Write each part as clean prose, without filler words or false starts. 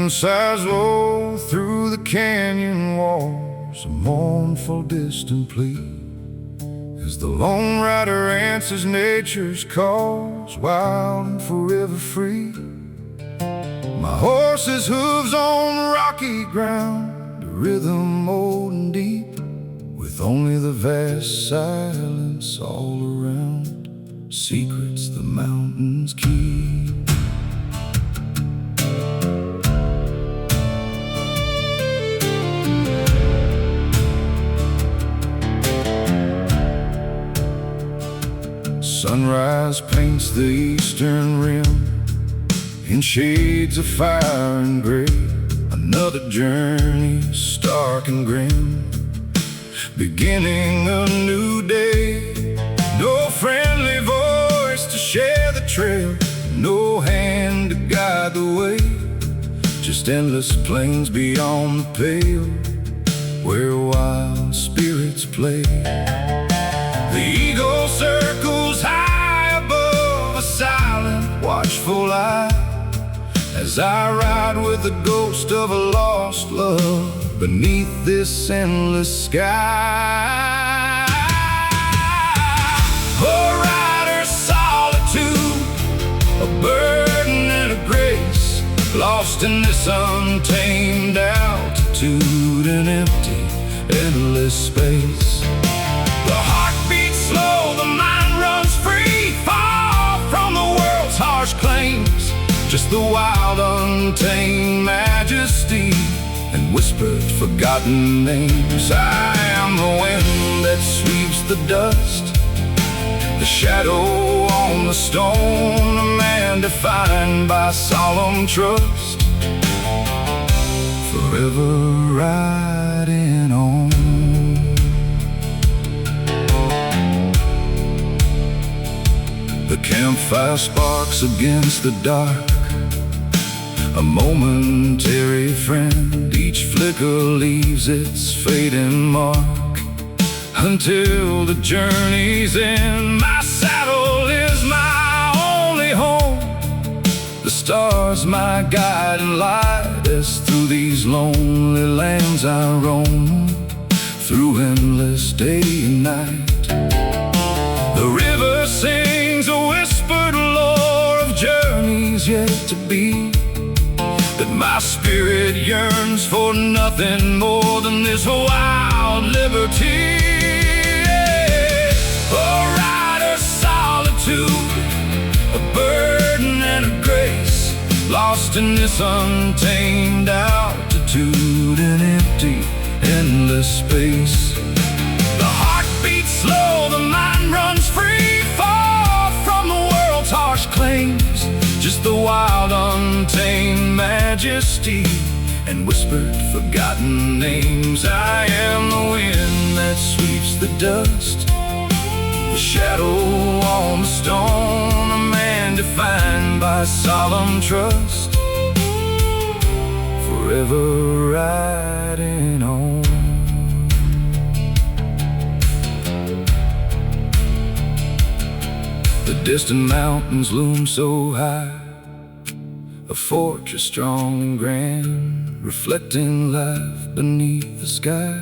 sighs low through the canyon walls, a mournful distant plea, as the lone rider answers nature's calls, wild and forever free. My horse's hooves on rocky ground, the rhythm old and deep, with only the vast silence all around, secrets the mountains keep. Sunrise paints the eastern rim in shades of fire and gray. Another journey, stark and grim, beginning a new day. No friendly voice to share the trail, no hand to guide the way, just endless plains beyond the pale, where wild spirits play. The eagle circles high above a silent, watchful eye, as I ride with the ghost of a lost love beneath this endless sky. A rider's solitude, a burden and a grace, lost in this untamed altitude and empty, endless space. The heart beats slow, the mind runs free, far from the world's harsh claims, just the wild, untamed majesty and whispered, forgotten names. I am the wind that sweeps the dust, the shadow on the stone, a man defined by solemn trust, forever riding on. The campfire sparks against the dark, a momentary friend. Each flicker leaves its fading mark, until the journey's end. My saddle is my only home, the stars my guiding light, as through these lonely lands I roam, through endless day and night. The river sings a whispered lore of journeys yet to be, that my spirit yearns for nothing more than this wild liberty. A rider's solitude, a burden and a grace, lost in this untamed altitude and empty, endless space. The heart beats slow, the mind runs free, far from the world's harsh claims, just the wild, untamed majesty and whispered, forgotten names. I am the wind that sweeps the dust, the shadow on the stone, a man defined by solemn trust, forever riding on. The distant mountains loom so high, a fortress strong and grand, reflecting life beneath the sky.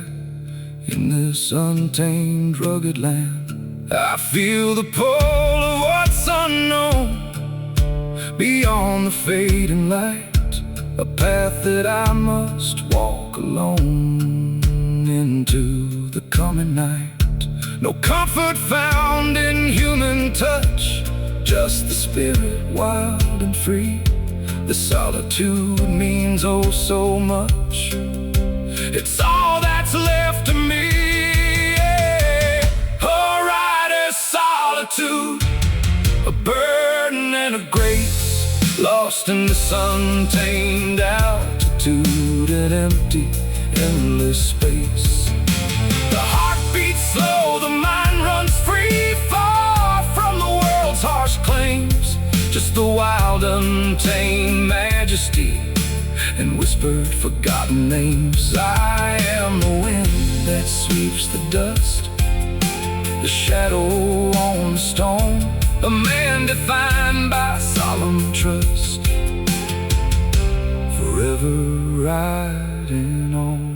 In this untamed, rugged land, I feel the pull of what's unknown, beyond the fading light, a path that I must walk alone into the coming night. No comfort found in human touch, just the spirit wild and free. The solitude means oh so much, it's all that's left to me. A rider's solitude, a burden and a grace, lost in this untamed altitude and empty, endless space. The heart beats slow, the mind runs free, far from the world's harsh claims, just the wild, untamed majesty and whispered, forgotten names. I am the wind that sweeps the dust, the shadow on the stone, a man defined by solemn trust, forever riding on.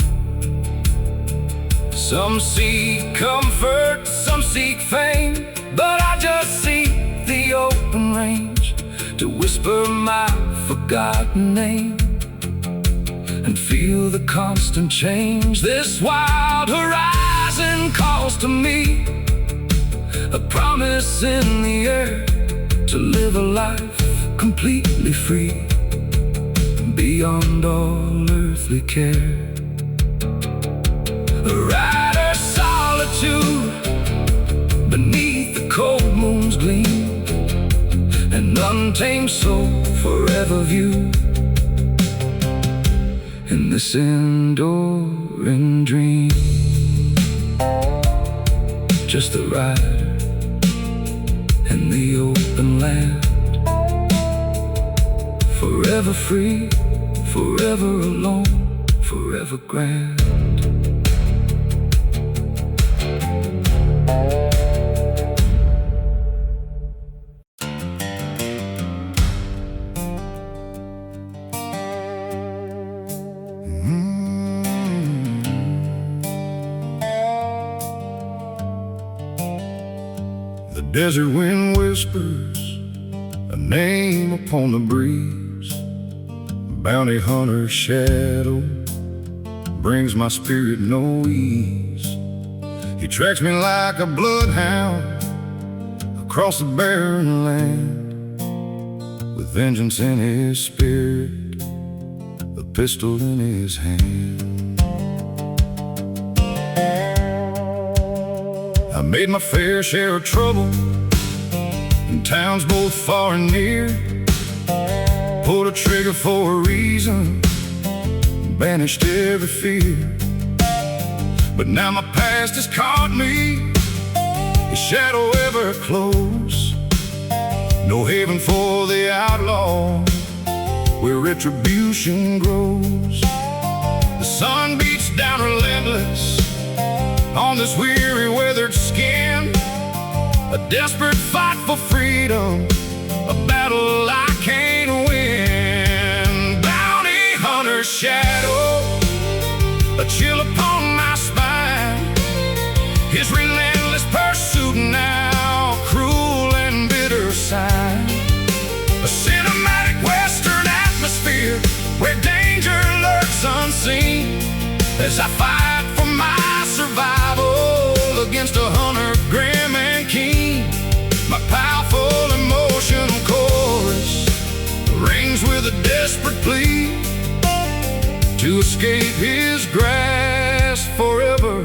Some seek comfort, some seek fame, but I just seek the open range to whisper my forgotten name and feel the constant change. This wild horizon calls to me, a promise in the air to live a life completely free, beyond all earthly care. A rider's solitude beneath the cold moon's gleam, an untamed soul forever viewed in this enduring dream. Just a rider in the open land, forever free, forever alone, forever grand. The desert wind whispers a name upon the breeze. Bounty hunter's shadow brings my spirit no ease. He tracks me like a bloodhound across the barren land, with vengeance in his spirit, a pistol in his hand. I made my fair share of trouble in towns both far and near. Pulled a trigger for a reason, banished every fear. But now my past has caught me, his shadow ever close. No haven for the outlaw, where retribution grows. The sun beats down relentless on this weary, weathered skin. A desperate fight for freedom, a battle I can't win. Bounty hunter's shadow, a chill upon my spine. His relentless pursuit now, cruel and bitter sign. A cinematic western atmosphere where danger lurks unseen, as I fight for my survival against a hunter grim and keen. My powerful emotional chorus rings with a desperate plea to escape his grasp forever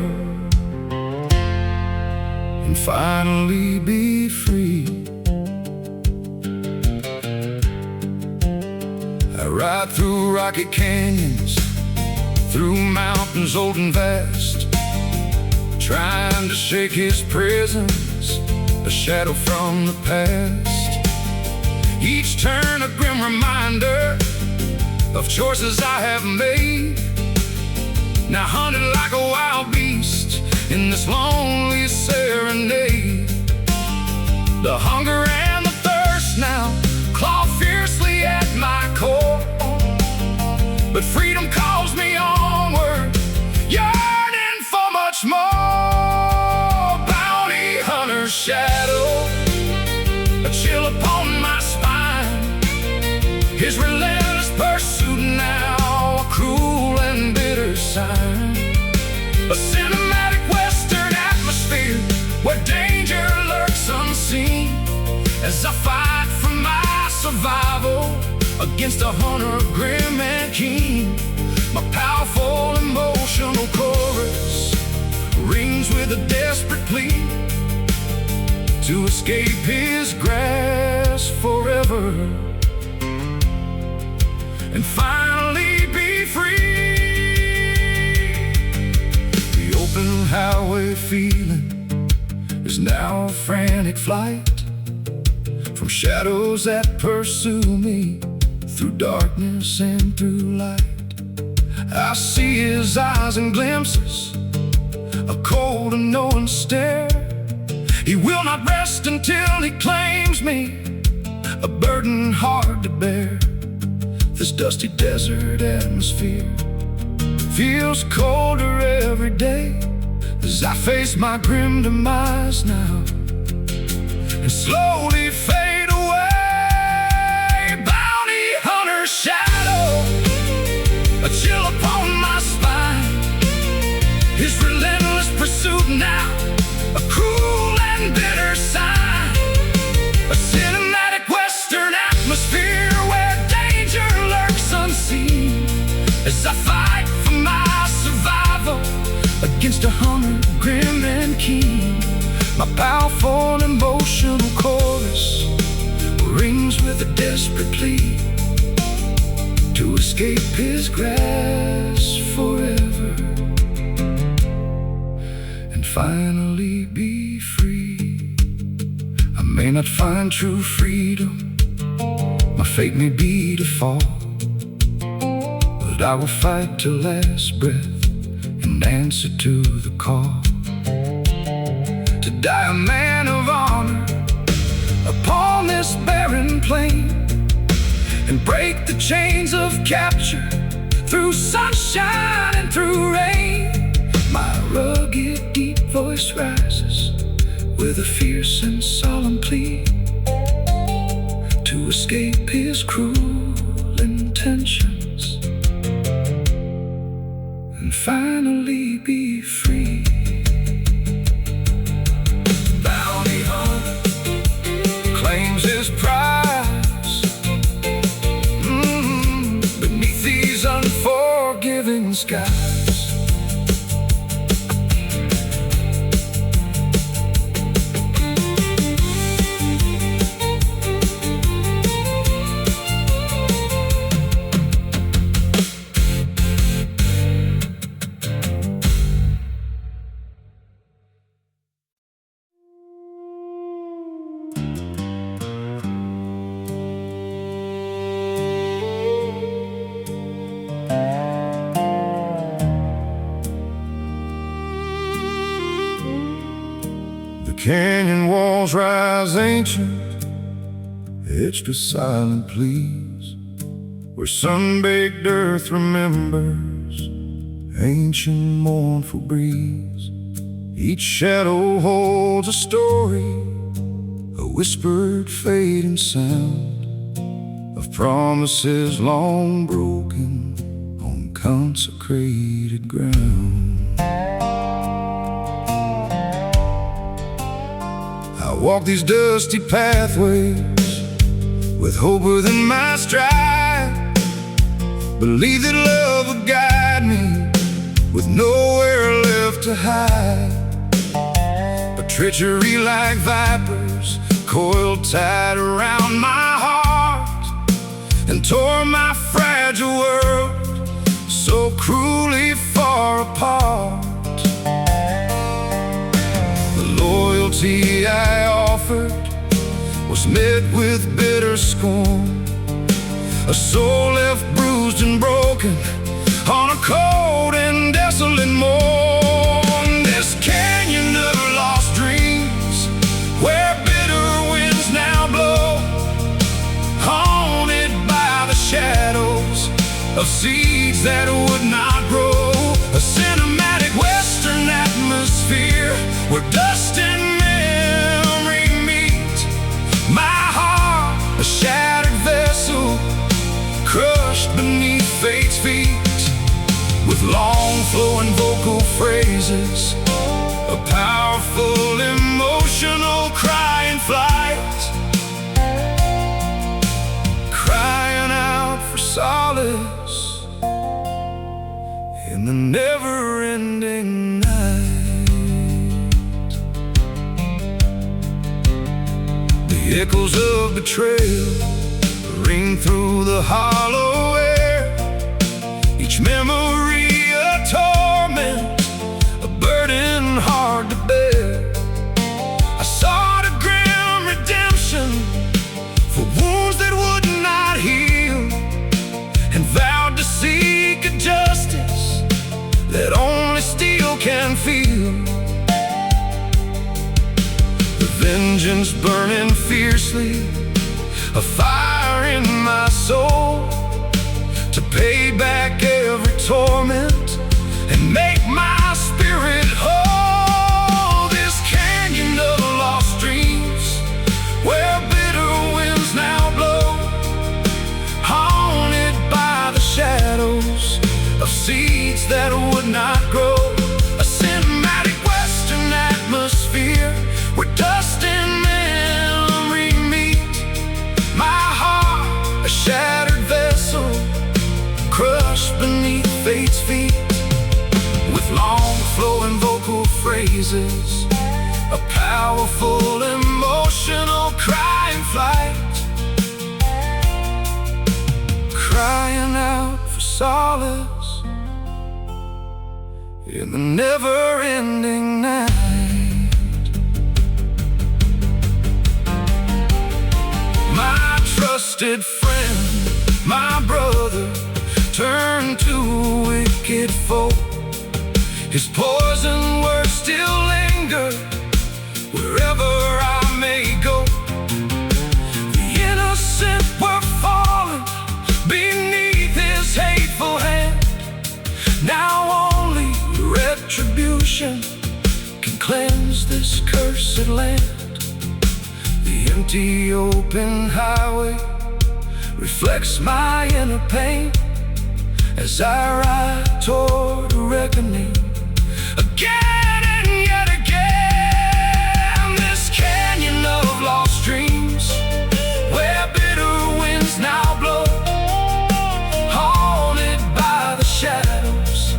and finally be free. I ride through rocky canyons, through mountains old and vast, trying to shake his presence, a shadow from the past. Each turn a grim reminder of choices I have made, now hunted like a wild beast in this lonely serenade. The hunger and the thirst now claw fiercely at my core, but freedom calls me onward, yearning for much more. Bounty hunter's shadow, a chill upon my spine. His relentless pursuit now, a cruel and bitter sign. A cinematic western atmosphere where danger lurks unseen, as I fight for my survival against a hunter grim and keen. My powerful emotional chorus rings with a desperate plea to escape his grasp forever and finally be free. The open highway feeling is now a frantic flight from shadows that pursue me, through darkness and through light. I see his eyes in glimpses, a cold and knowing stare. He will not rest until he claims me, a burden hard to bear. This dusty desert atmosphere feels colder every day as I face my grim demise now and slowly fade away. Bounty hunter shadow, a chill upon my spine. His relentless pursuit now, a cruel and bitter sign. A cinematic western atmosphere where danger lurks unseen as I fight for my survival against a hunger grim and keen. My powerful and emotional chorus rings with a desperate plea to escape his grasp forever and finally be free. I may not find true freedom, my fate may be to fall, but I will fight till last breath and answer to the call. To die a man of honor upon this barren plain and break the chains of capture through sunshine and through rain. My rugged deep voice rises with a fierce and solemn plea to escape his cruel intentions and finally be free. Bounty hunter claims his prize beneath these unforgiving skies. Canyon walls rise ancient, etched with silent pleas, where sun-baked earth remembers ancient mournful breeze. Each shadow holds a story, a whispered fading sound of promises long broken on consecrated ground. I walk these dusty pathways with hope within my stride. Believe that love will guide me with nowhere left to hide. But treachery like vipers coiled tight around my heart and tore my fragile world so cruelly far apart. Loyalty I offered was met with bitter scorn. A soul left bruised and broken on a cold and desolate morn. This canyon of lost dreams, where bitter winds now blow, haunted by the shadows of seeds that would not grow. A cinematic western atmosphere where dust and memory meet. My heart, a shattered vessel, crushed beneath fate's feet. With long flowing vocal phrases, a powerful emotional cry in flight, crying out for solace in the never-ending night. The echoes of betrayal ring through the hollow air, each memory a torment, a burden hard to bear. I sought a grim redemption for wounds that would not heal, and vowed to seek a justice that only steel can feel. The vengeance burning fiercely, a fire in my soul, pay back every torment and make my spirit whole. This canyon of lost dreams, where bitter winds now blow, haunted by the shadows of seeds that would not grow. A cinematic western atmosphere where dust and memory meet. My heart, a shattered vessel, crushed beneath fate's feet. With long flowing vocal phrases, a powerful emotional crying flight, crying out for solace in the never-ending night. My trusted friend, my brother, turned to a wicked foe. His poison words still linger wherever I may go. The innocent were fallen beneath his hateful hand. Now only retribution can cleanse this cursed land. The empty open highway reflects my inner pain as I ride toward a reckoning. Again and yet again, this canyon of lost dreams, where bitter winds now blow, haunted by the shadows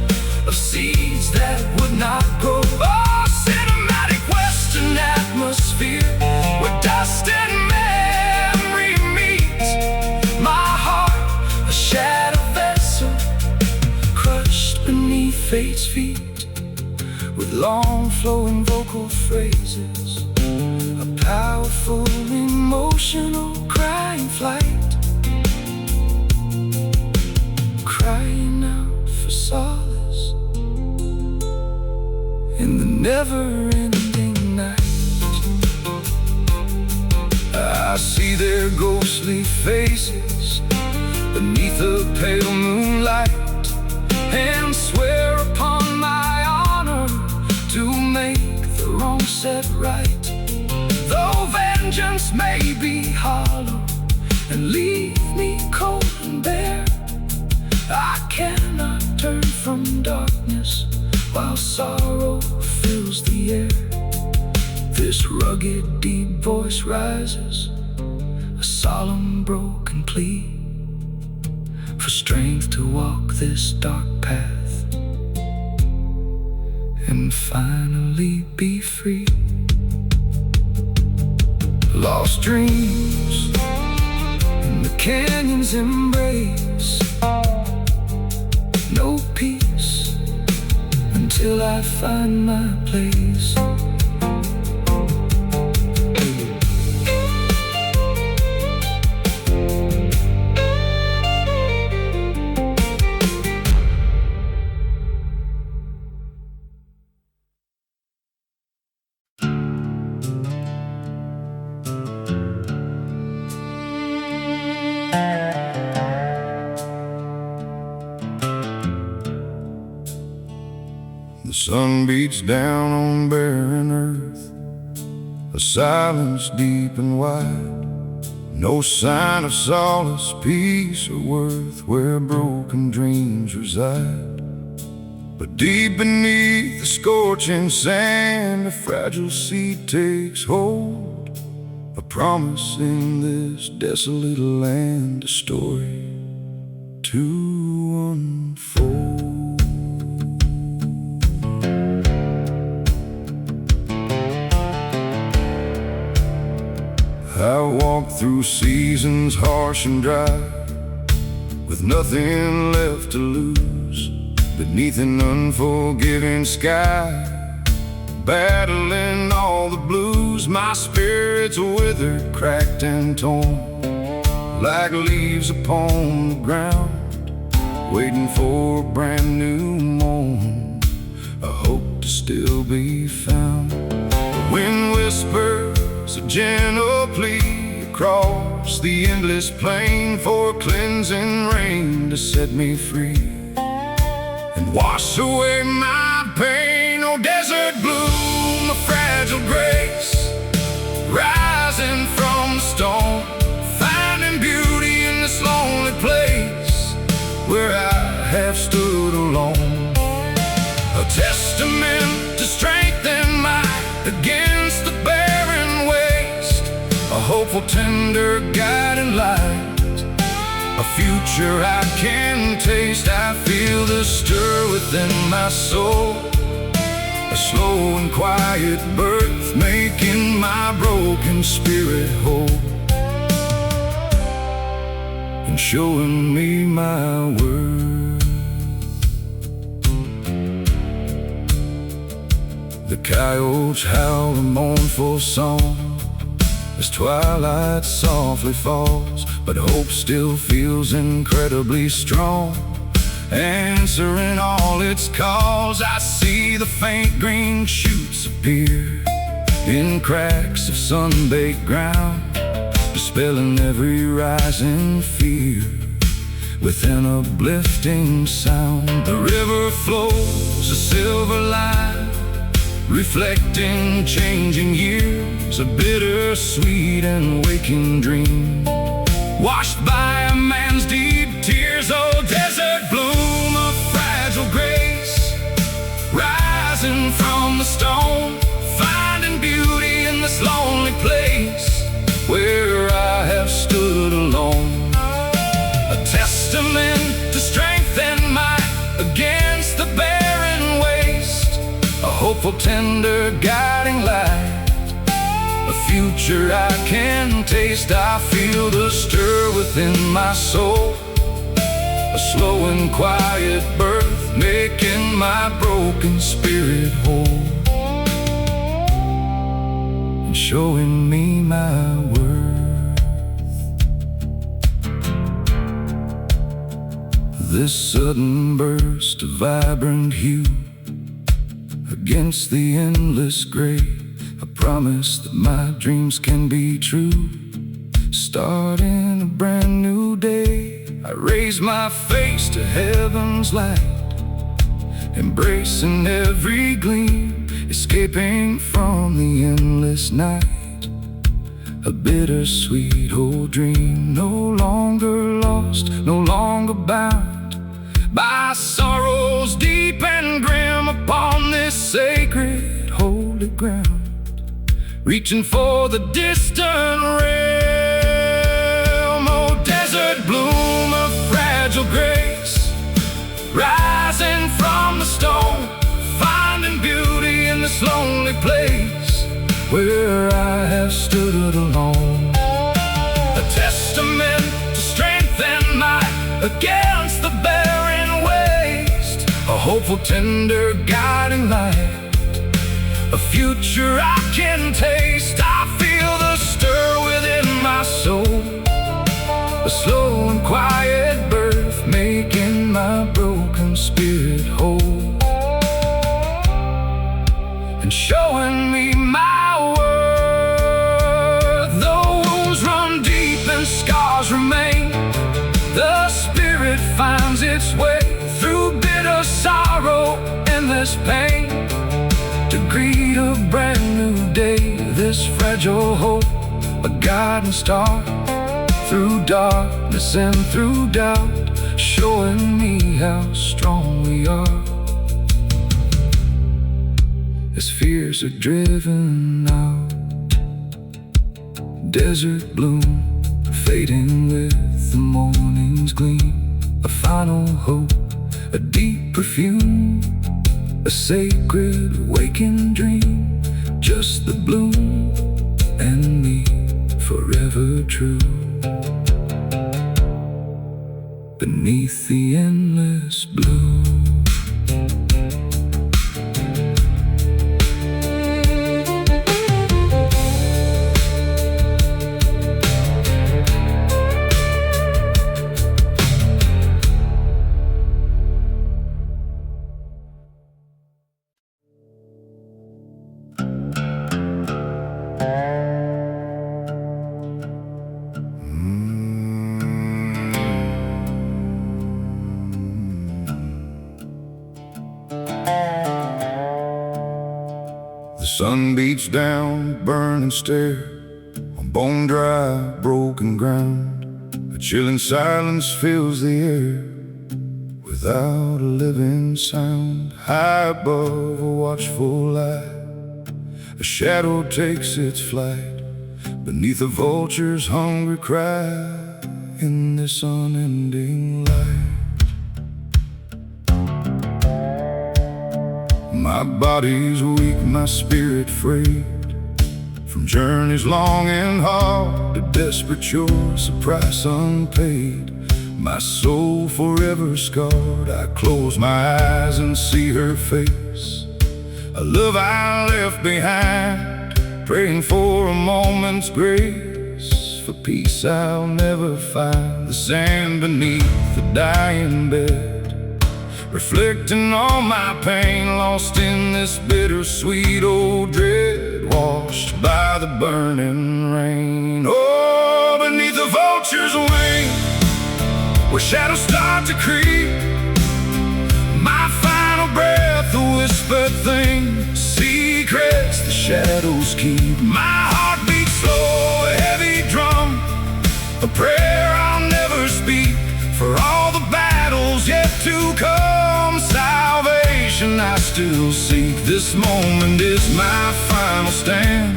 of seeds that would not grow. Oh, cinematic western atmosphere where dust and memory meet. My heart, a shattered vessel, crushed beneath fate's feet. With long flowing vocal phrases, a powerful emotional crying flight, crying out for solace in the never-ending night. I see their ghostly faces beneath the pale moonlight, and swear upon my honor to make the wrong set right. Though vengeance may be hollow and leave me cold and bare, I cannot turn from darkness while sorrow fills the air. This rugged, deep voice rises, a solemn, broken plea for strength to walk this dark path and finally be free. Lost dreams in the canyon's embrace, no peace until I find my place. The sun beats down on barren earth, a silence deep and wide. No sign of solace, peace, or worth where broken dreams reside. But deep beneath the scorching sand, a fragile seed takes hold, a promise in this desolate land, a story to unfold. I walk through seasons harsh and dry, with nothing left to lose, beneath an unforgiving sky, battling all the blues. My spirit's withered, cracked and torn, like leaves upon the ground, waiting for a brand new morn, a hope to still be found. The wind whispers a gentle plea across across the endless plain for cleansing rain to set me free and wash away my pain. Oh, desert bloom, a fragile grace, rising from the storm, finding beauty in this lonely place where I have stood alone. A testament to strength and might against the barren waste, a hopeful, tender guiding light, a future I can taste. I feel the stir within my soul, a slow and quiet birth, making my broken spirit whole and showing me my worth. The coyotes howl a mournful song as twilight softly falls, but hope still feels incredibly strong, answering all its calls. I see the faint green shoots appear in cracks of sun-baked ground, dispelling every rising fear with an uplifting sound. The river flows, a silver line, reflecting changing years, a bittersweet and waking dream, washed by a man's deep tears. Oh, desert bloom, a fragile grace, rising from the stone, finding beauty in this lonely place where I have stood alone. A testament to strength and might against the barren waste, a hopeful, tender guiding light, a future I can taste. I feel the stir within my soul, a slow and quiet birth, making my broken spirit whole and showing me my worth. This sudden burst of vibrant hue against the endless gray, a promise that my dreams can be true. Starting a brand new day, I raise my face to heaven's light, embracing every gleam, escaping from the endless night. A bittersweet old dream, no longer lost, no longer bound by sorrows deep and grim upon this sacred holy ground, reaching for the distant realm. Oh, desert bloom of fragile grace, rising from the stone, finding beauty in this lonely place where I have stood alone. A testament to strength and might against the barren waste, a hopeful, tender guiding light, a future I can taste. I feel the stir within my soul, a slow and quiet birth, making my broken spirit whole and showing me my worth. Though wounds run deep and scars remain, the spirit finds its way through bitter sorrow, endless pain, to greet a brand new day. This fragile hope, a guiding star through darkness and through doubt, showing me how strong we are as fears are driven out. Desert bloom, fading with the morning's gleam, a final hope, a deep perfume, a sacred waking dream, just the bloom and me, forever true, beneath the endless blue. sun beats down, burning stare on bone-dry, broken ground. A chilling silence fills the air without a living sound. High above a watchful light, a shadow takes its flight beneath a vulture's hungry cry in this unending light. My body's weak, my spirit frayed from journeys long and hard to desperate chores, a price unpaid. My soul forever scarred, I close my eyes and see her face. A love I left behind, praying for a moment's grace. For peace I'll never find, the sand beneath the dying bed, reflecting all my pain, lost in this bittersweet old dread, washed by the burning rain. Oh, beneath the vulture's wing, where shadows start to creep, my final breath, a whispered thing, secrets the shadows keep. My heart beats slow, a heavy drum, a prayer I'll never speak, for all the battles yet to come, salvation I still seek. This moment is my final stand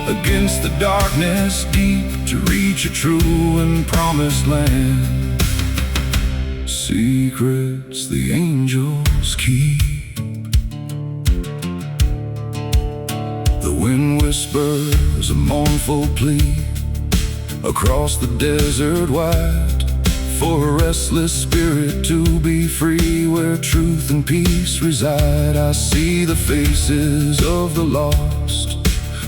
against the darkness deep, to reach a true and promised land. Secrets the angels keep. The wind whispers a mournful plea across the desert wide, for a restless spirit to be free, where truth and peace reside. I see the faces of the lost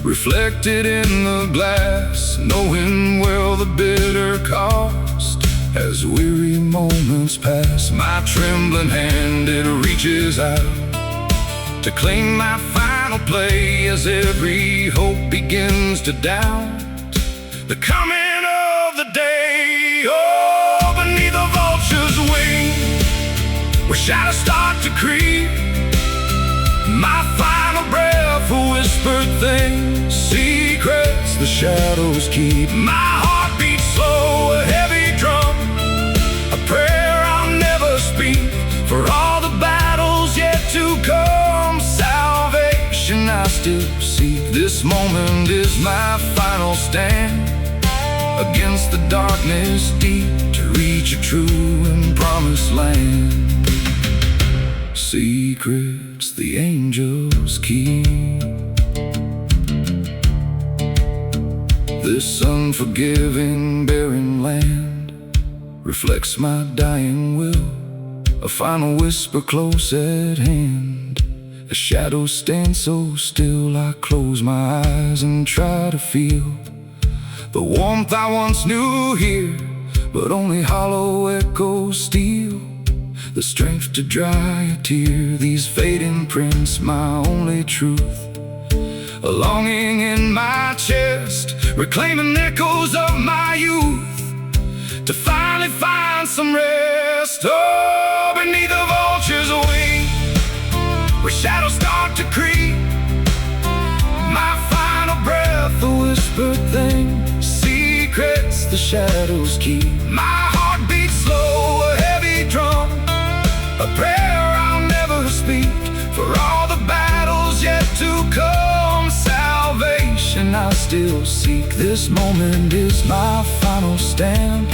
reflected in the glass, knowing well the bitter cost as weary moments pass. My trembling hand, it reaches out to claim my final play, as every hope begins to doubt the coming of the day. Oh, beneath a vulture's wing, where shadows start to creep, my final breath, a whispered thing, secrets the shadows keep. My heart beats slow, a heavy drum, a prayer I'll never speak, for all the battles yet to come, salvation I still seek. This moment is my final stand against the darkness deep, to reach a true and promised land. Secrets the angels keep. This unforgiving, barren land reflects my dying will, a final whisper close at hand. The shadows stand so still, I close my eyes and try to feel the warmth I once knew here, but only hollow echoes steal. The strength to dry a tear, these fading prints, my only truth. A longing in my chest, reclaiming echoes of my youth, to finally find some rest. Oh, beneath a vulture's wing, where shadows start to creep, my final breath, a whispered thing, secrets the shadows keep. My heart beats slow, a heavy drum, a prayer I'll never speak, for all the battles yet to come, salvation I still seek. This moment is my final stand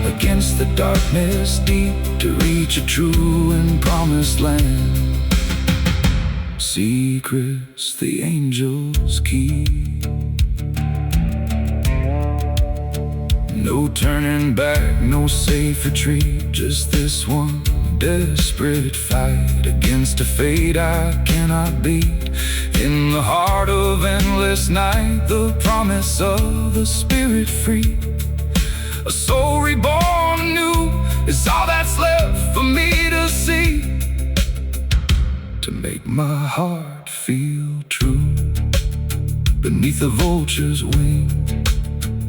against the darkness deep, to reach a true and promised land. Secrets the angels keep. No turning back, no safe retreat, just this one desperate fight against a fate I cannot beat. In the heart of endless night, the promise of the spirit free, a soul reborn anew, is all that's left for me to see, to make my heart feel true. Beneath a vulture's wing,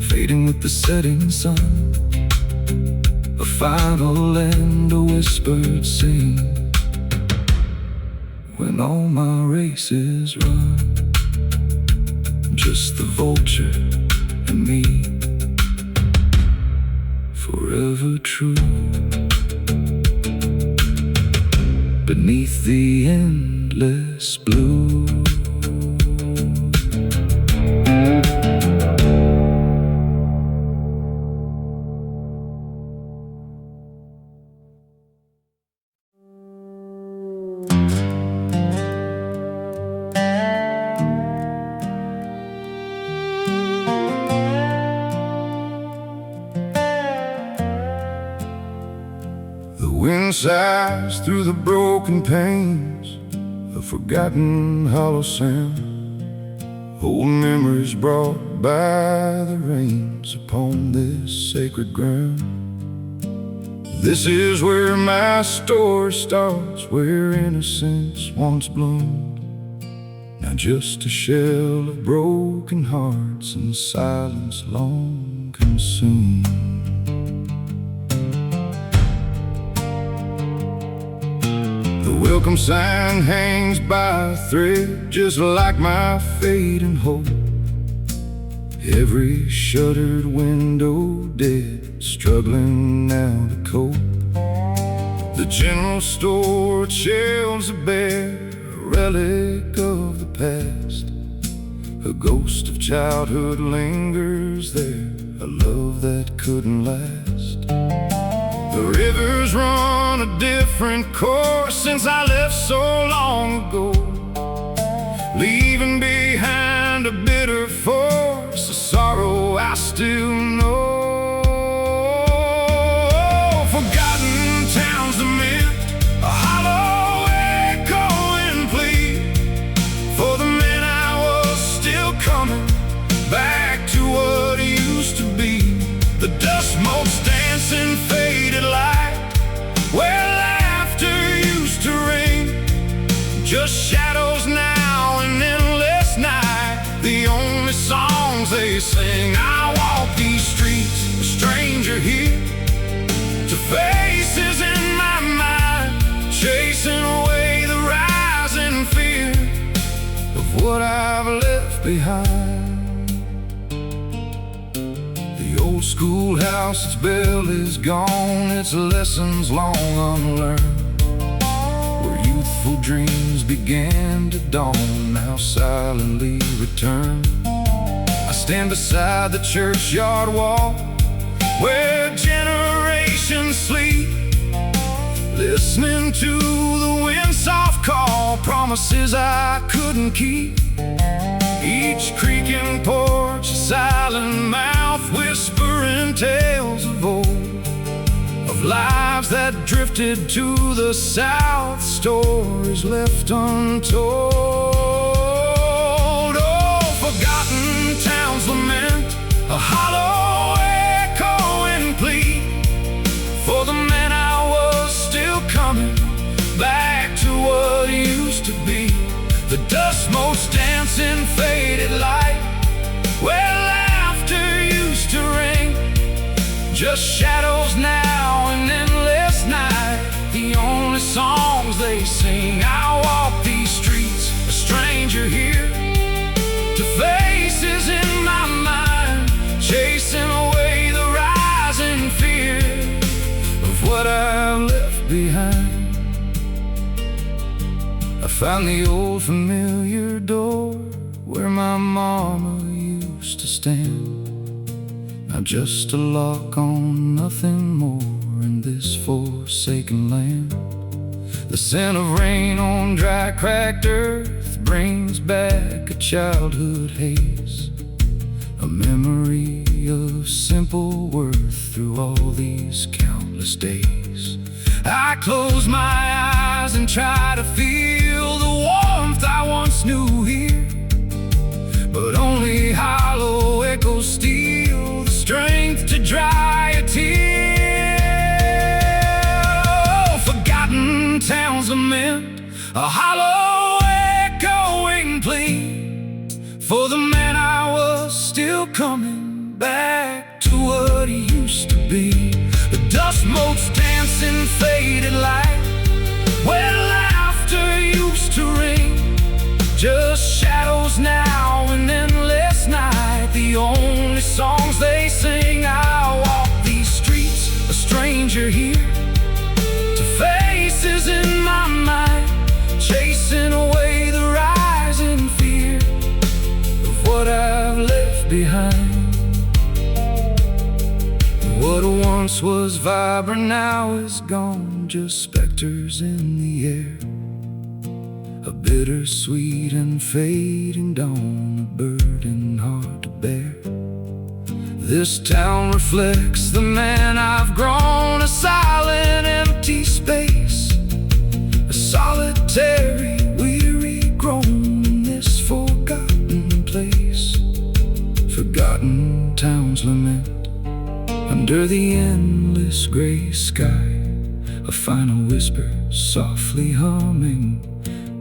fading with the setting sun, a final end, a whispered sing, when all my race is run. Just the vulture and me, forever true, beneath the endless blue. The wind sighs through the broken panes, a forgotten hollow sound, old memories brought by the rains upon this sacred ground. This is where my story starts, where innocence once bloomed, now just a shell of broken hearts and silence long consumed. The welcome sign hangs by a thread, just like my fate and hope. Every shuttered window dead, struggling now to cope. The general store shelves are bare, a relic of the past. A ghost of childhood lingers there, a love that couldn't last. The rivers run a different course since I left so long ago, leaving behind a bitter force, a sorrow I still know. Forgotten towns lament, a hollow echoing plea for the man I was, still coming back to what used to be. The dust motes dancing faded light, where laughter used to ring, just shadows now and endless night, the only songs they sing. I walk these streets, a stranger here, to faces in my mind, chasing away the rising fear of what I've left behind. The old schoolhouse, its bell is gone, its lessons long unlearned, where youthful dreams began to dawn, now silently return. I stand beside the churchyard wall, where generations sleep, listening to the wind's soft call, promises I couldn't keep. Each creaking porch, a silent mouth whispering tales of old, of lives that drifted to the south, stories left untold. Oh, forgotten towns lament, a hollow echoing plea for the man I was, still coming back to what used to be. The dust motes dancing faded light, where laughter used to ring, just shadows now and endless night, the only songs they sing. I walk these streets, a stranger here, to faces in my mind, chasing away the rising fear of what I've left behind. I found the old familiar door, where my mama used to stand, now just a lock on, nothing more in this forsaken land. The scent of rain on dry cracked earth brings back a childhood haze, a memory of simple worth through all these countless days. I close my eyes and try to feel the warmth I once knew here, but only hollow echoes steal the strength to dry a tear. Oh, forgotten towns lament, a hollow echoing plea for the man I was, still coming back to what he used to be. The dust motes dancing faded light, where laughter used to once was vibrant now is gone, just specters in the air. A bittersweet and fading dawn, a burden hard to bear. This town reflects the man I've grown, a silent empty space, a solitary weary groan in this forgotten place. Forgotten towns lament under the endless gray sky, a final whisper softly humming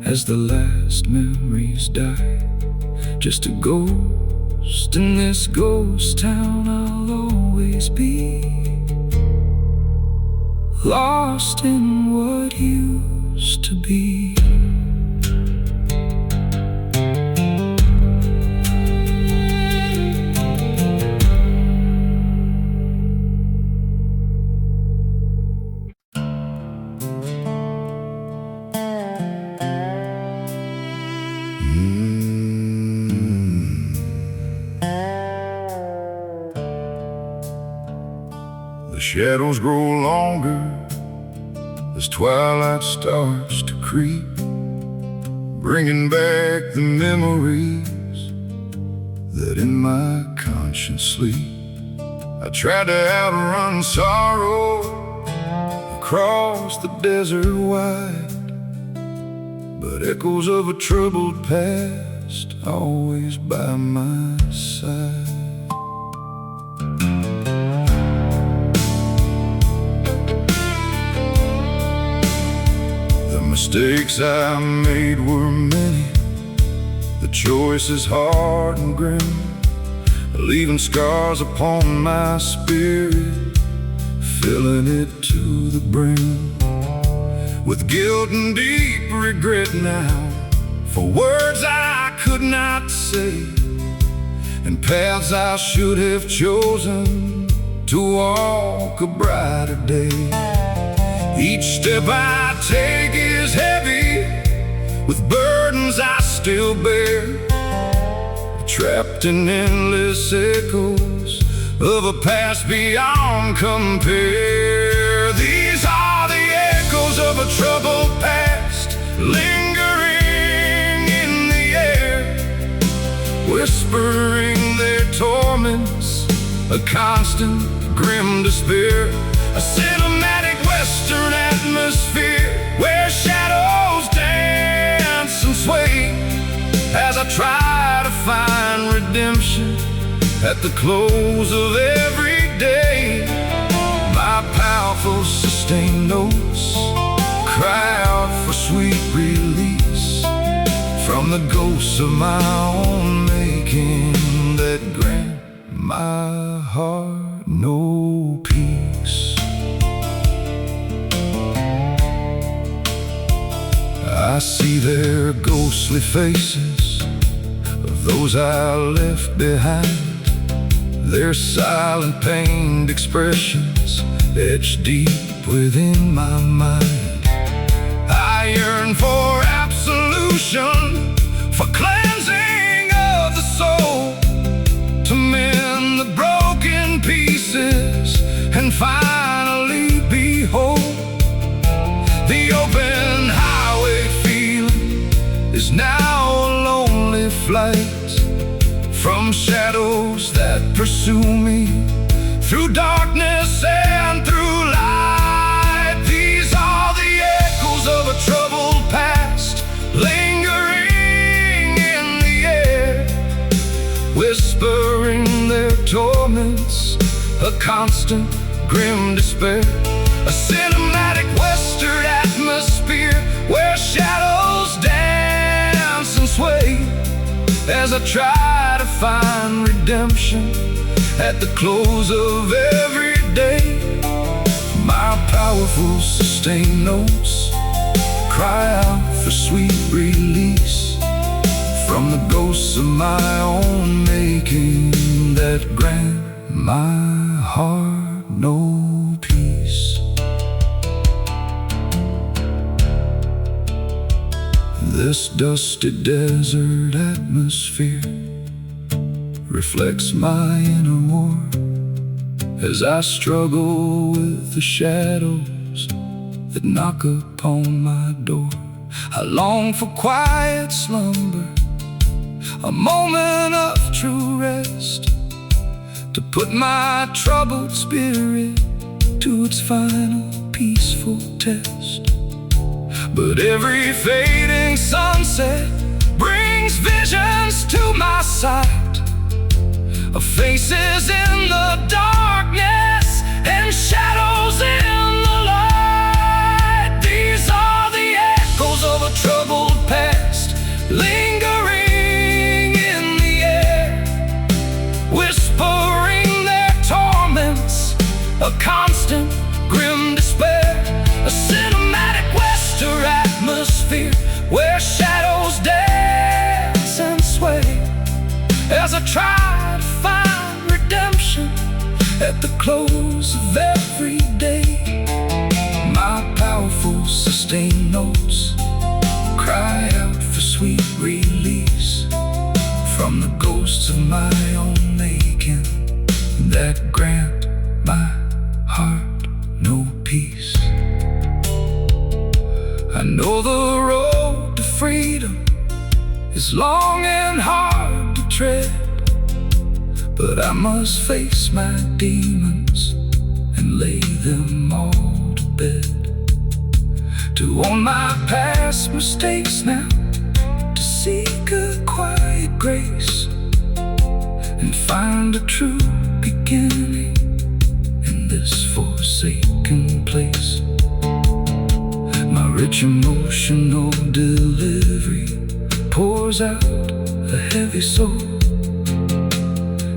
as the last memories die. Just a ghost in this ghost town, I'll always be lost in what used to be. The shadows grow longer as twilight starts to creep, bringing back the memories that in my conscience sleep. I tried to outrun sorrow across the desert wide, but echoes of a troubled past always by my side. The mistakes I made were many, the choices hard and grim, leaving scars upon my spirit, filling it to the brim with guilt and deep regret now, for words I could not say and paths I should have chosen to walk a brighter day. Each step I take is heavy with burdens I still bear, trapped in endless echoes of a past beyond compare. These are the echoes of a troubled past, lingering in the air, whispering their torments, a constant grim despair. A cinematic western atmosphere where shadows dance and sway, as I try to find redemption at the close of every day. My powerful sustained notes cry out for sweet release from the ghosts of my own making that grant my heart no peace. I see their ghostly faces of those I left behind, their silent pained expressions etched deep within my mind. I yearn for absolution, for cleansing of the soul, to mend the broken pieces and finally be whole. The open highway feeling is now a lonely flight from shadows that pursue me through darkness and through light. These are the echoes of a troubled past, lingering in the air, whispering their torments, a constant grim despair. A cinematic western atmosphere where shadows dance and sway, as I try to find redemption at the close of every day. My powerful sustained notes cry out for sweet release from the ghosts of my own making that grant my heart no peace. This dusty desert atmosphere reflects my inner war, as I struggle with the shadows that knock upon my door. I long for quiet slumber, a moment of true rest, to put my troubled spirit to its final peaceful test. But every fading sunset brings visions to my sight, of faces in the darkness and shadows in the light. These are the echoes of a troubled past, lingering in the air, whispering their torments, a constant grim despair, a cinematic western atmosphere where shadows dance and sway. As I try to find redemption at the close of every day, my powerful sustained notes cry out for sweet release from the ghosts of my own making that grant my heart no peace. I know the road to freedom is long and hard to tread, but I must face my demons and lay them all to bed. To own my past mistakes now, to seek a quiet grace, and find a true beginning in this forsaken place. My rich emotional delivery pours out a heavy soul,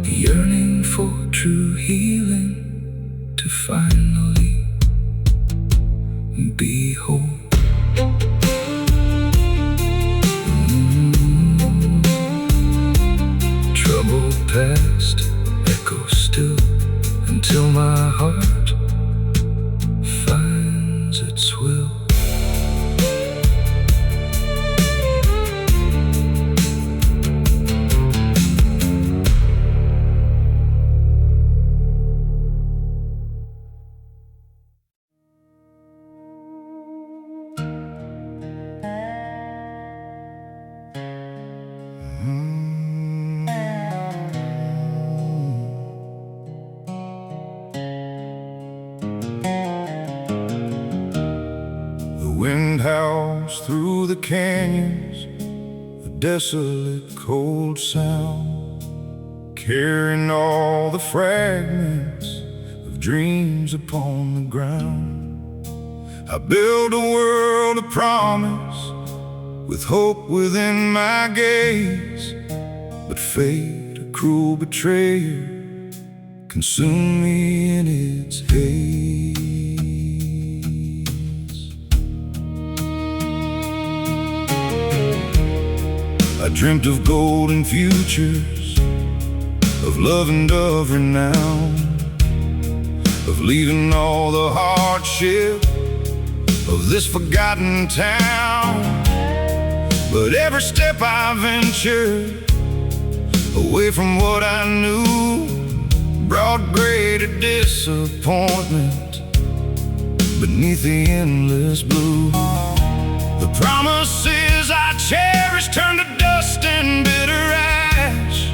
yearning for true healing, to finally be whole. Troubled past echoes still until my heart finds its will. The wind howls through the canyons, a desolate cold sound, carrying all the fragments of dreams upon the ground. I build a world of promise with hope within my gaze, but fate, a cruel betrayer, consumed me in its haze. I dreamt of golden futures, of love and of renown, of leaving all the hardship of this forgotten town. But every step I ventured away from what I knew brought greater disappointment beneath the endless blue. The promises I cherished turned to dust and bitter ash,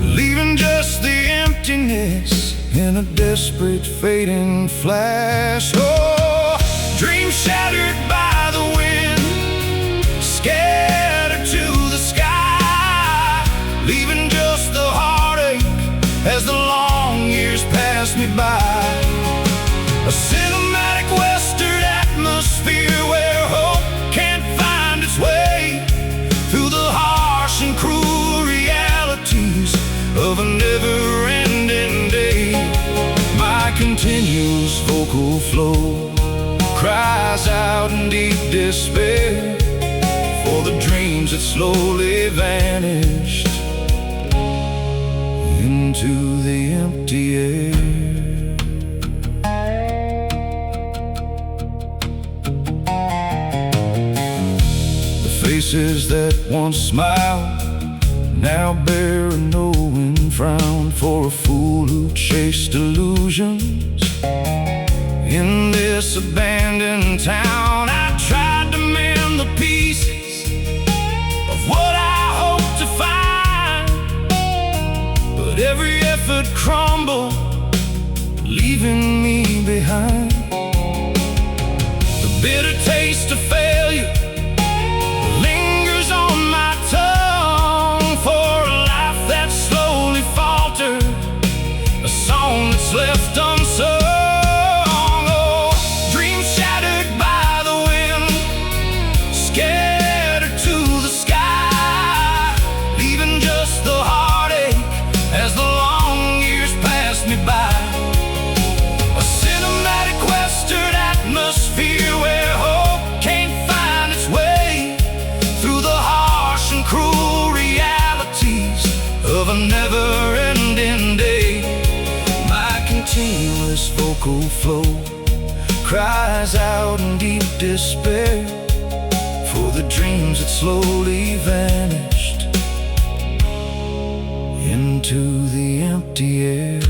leaving just the emptiness in a desperate fading flash. Oh, dreams shattered by the wind, scattered to the sky, leaving just the heartache as the long years pass me by. A cinematic western atmosphere where hope can't find its way through the harsh and cruel realities of a never-ending day. My continuous vocal flow cries out in deep despair for the dreams that slowly vanished into the empty air. The faces that once smiled now bear a knowing frowned for a fool who chased illusions. In this abandoned town, I tried to mend the pieces of what I hoped to find, but every effort crumbled, leaving me behind. The bitter taste of failure lingers on my tongue, for a life that slowly faltered, a song that's left unsung. Oh, dreams shattered by the wind, scattered to the sky, leaving just the heartache as the long years passed me by. A cinematic western atmosphere where hope can't find its way through the harsh and cruel realities of a never-ending day. My continuous vocal flow cries out in deep despair for the dreams that slowly vanished into the empty air.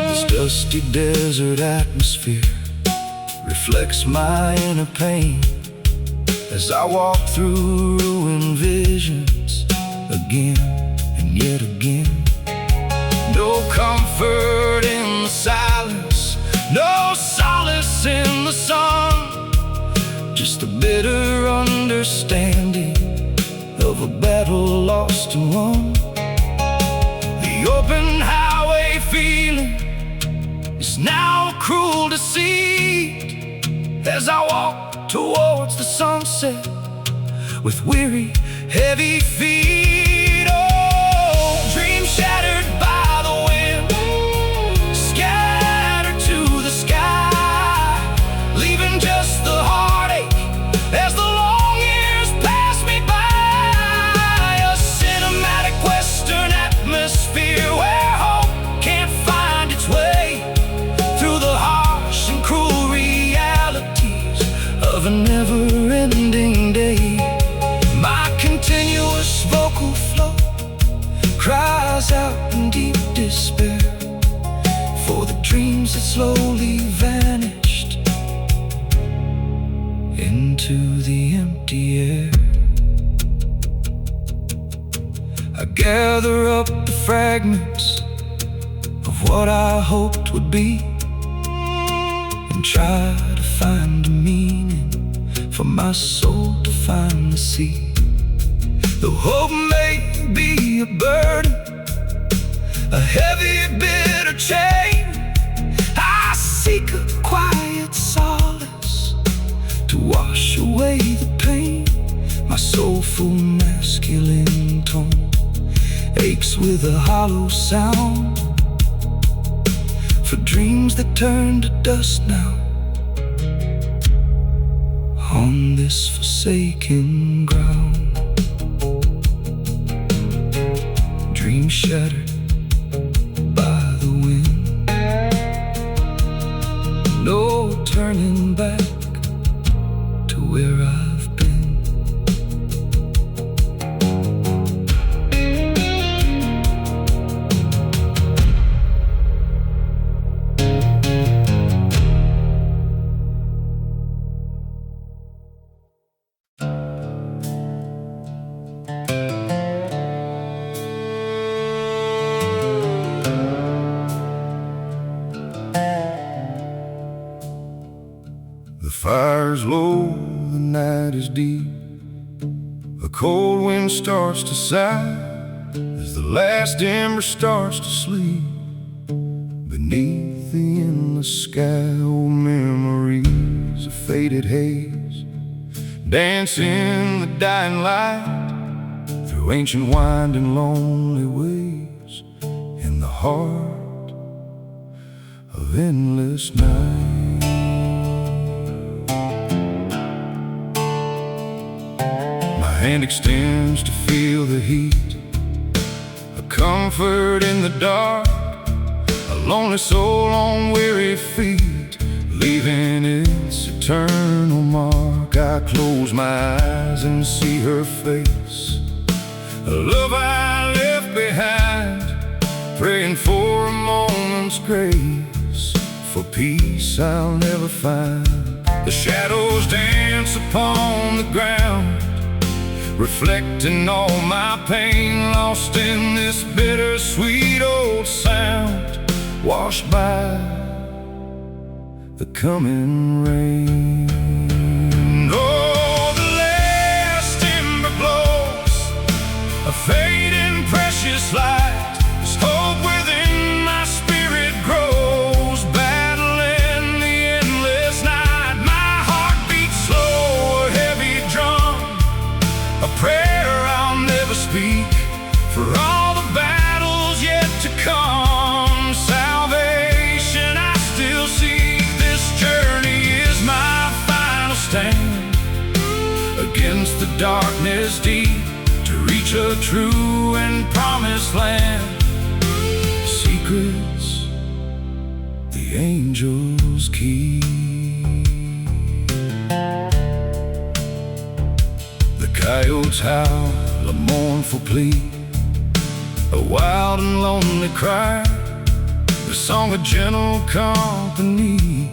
This dusty desert atmosphere reflects my inner pain as I walk through ruined visions again and yet again. No comfort in the silence, no solace in the sun, just a bitter understanding of a battle lost and won. The open highway feeling is now a cruel deceit as I walk towards the sunset with weary, heavy feet. Oh, dreams shattered by the wind, scattered to the sky, leaving just the heartache as the long years pass me by. A cinematic western atmosphere where hope can't find its way through the harsh and cruel realities of a never-ending day. My continuous vocal flow cries out in deep despair for the dreams that slowly vanished into the empty air. I gather up the fragments of what I hoped would be and try to find a meaning for my soul to finally see. Though hope may be a burden, a heavy, bitter chain, I seek a quiet solace to wash away the pain. My soulful masculine tone aches with a hollow sound for dreams that turn to dust now on this forsaken ground. Dreams shattered by the wind, no turning back to where I've been. The fire's low, the night is deep. A cold wind starts to sigh as the last ember starts to sleep. Beneath the endless sky, old memories of faded haze dance in the dying light through ancient winding lonely ways in the heart of endless night. Hand extends to feel the heat, a comfort in the dark, a lonely soul on weary feet, leaving its eternal mark. I close close my eyes and see her face, a love I left behind, praying for a moment's grace, for peace I'll never find. The shadows dance upon the ground, reflecting all my pain, lost in this bittersweet old sound, washed by the coming rain. Oh, the last ember glows, a fading precious light. There's hope within my spirit grows, battling the endless night. My heart beats slow, a heavy drum, a prayer I'll never speak, for all the battles yet to come. Salvation I still seek. This journey is my final stand against the darkness deep, to reach a true and promised land. Secrets the angels keep. The coyotes howl a mournful plea, a wild and lonely cry, the song of gentle company.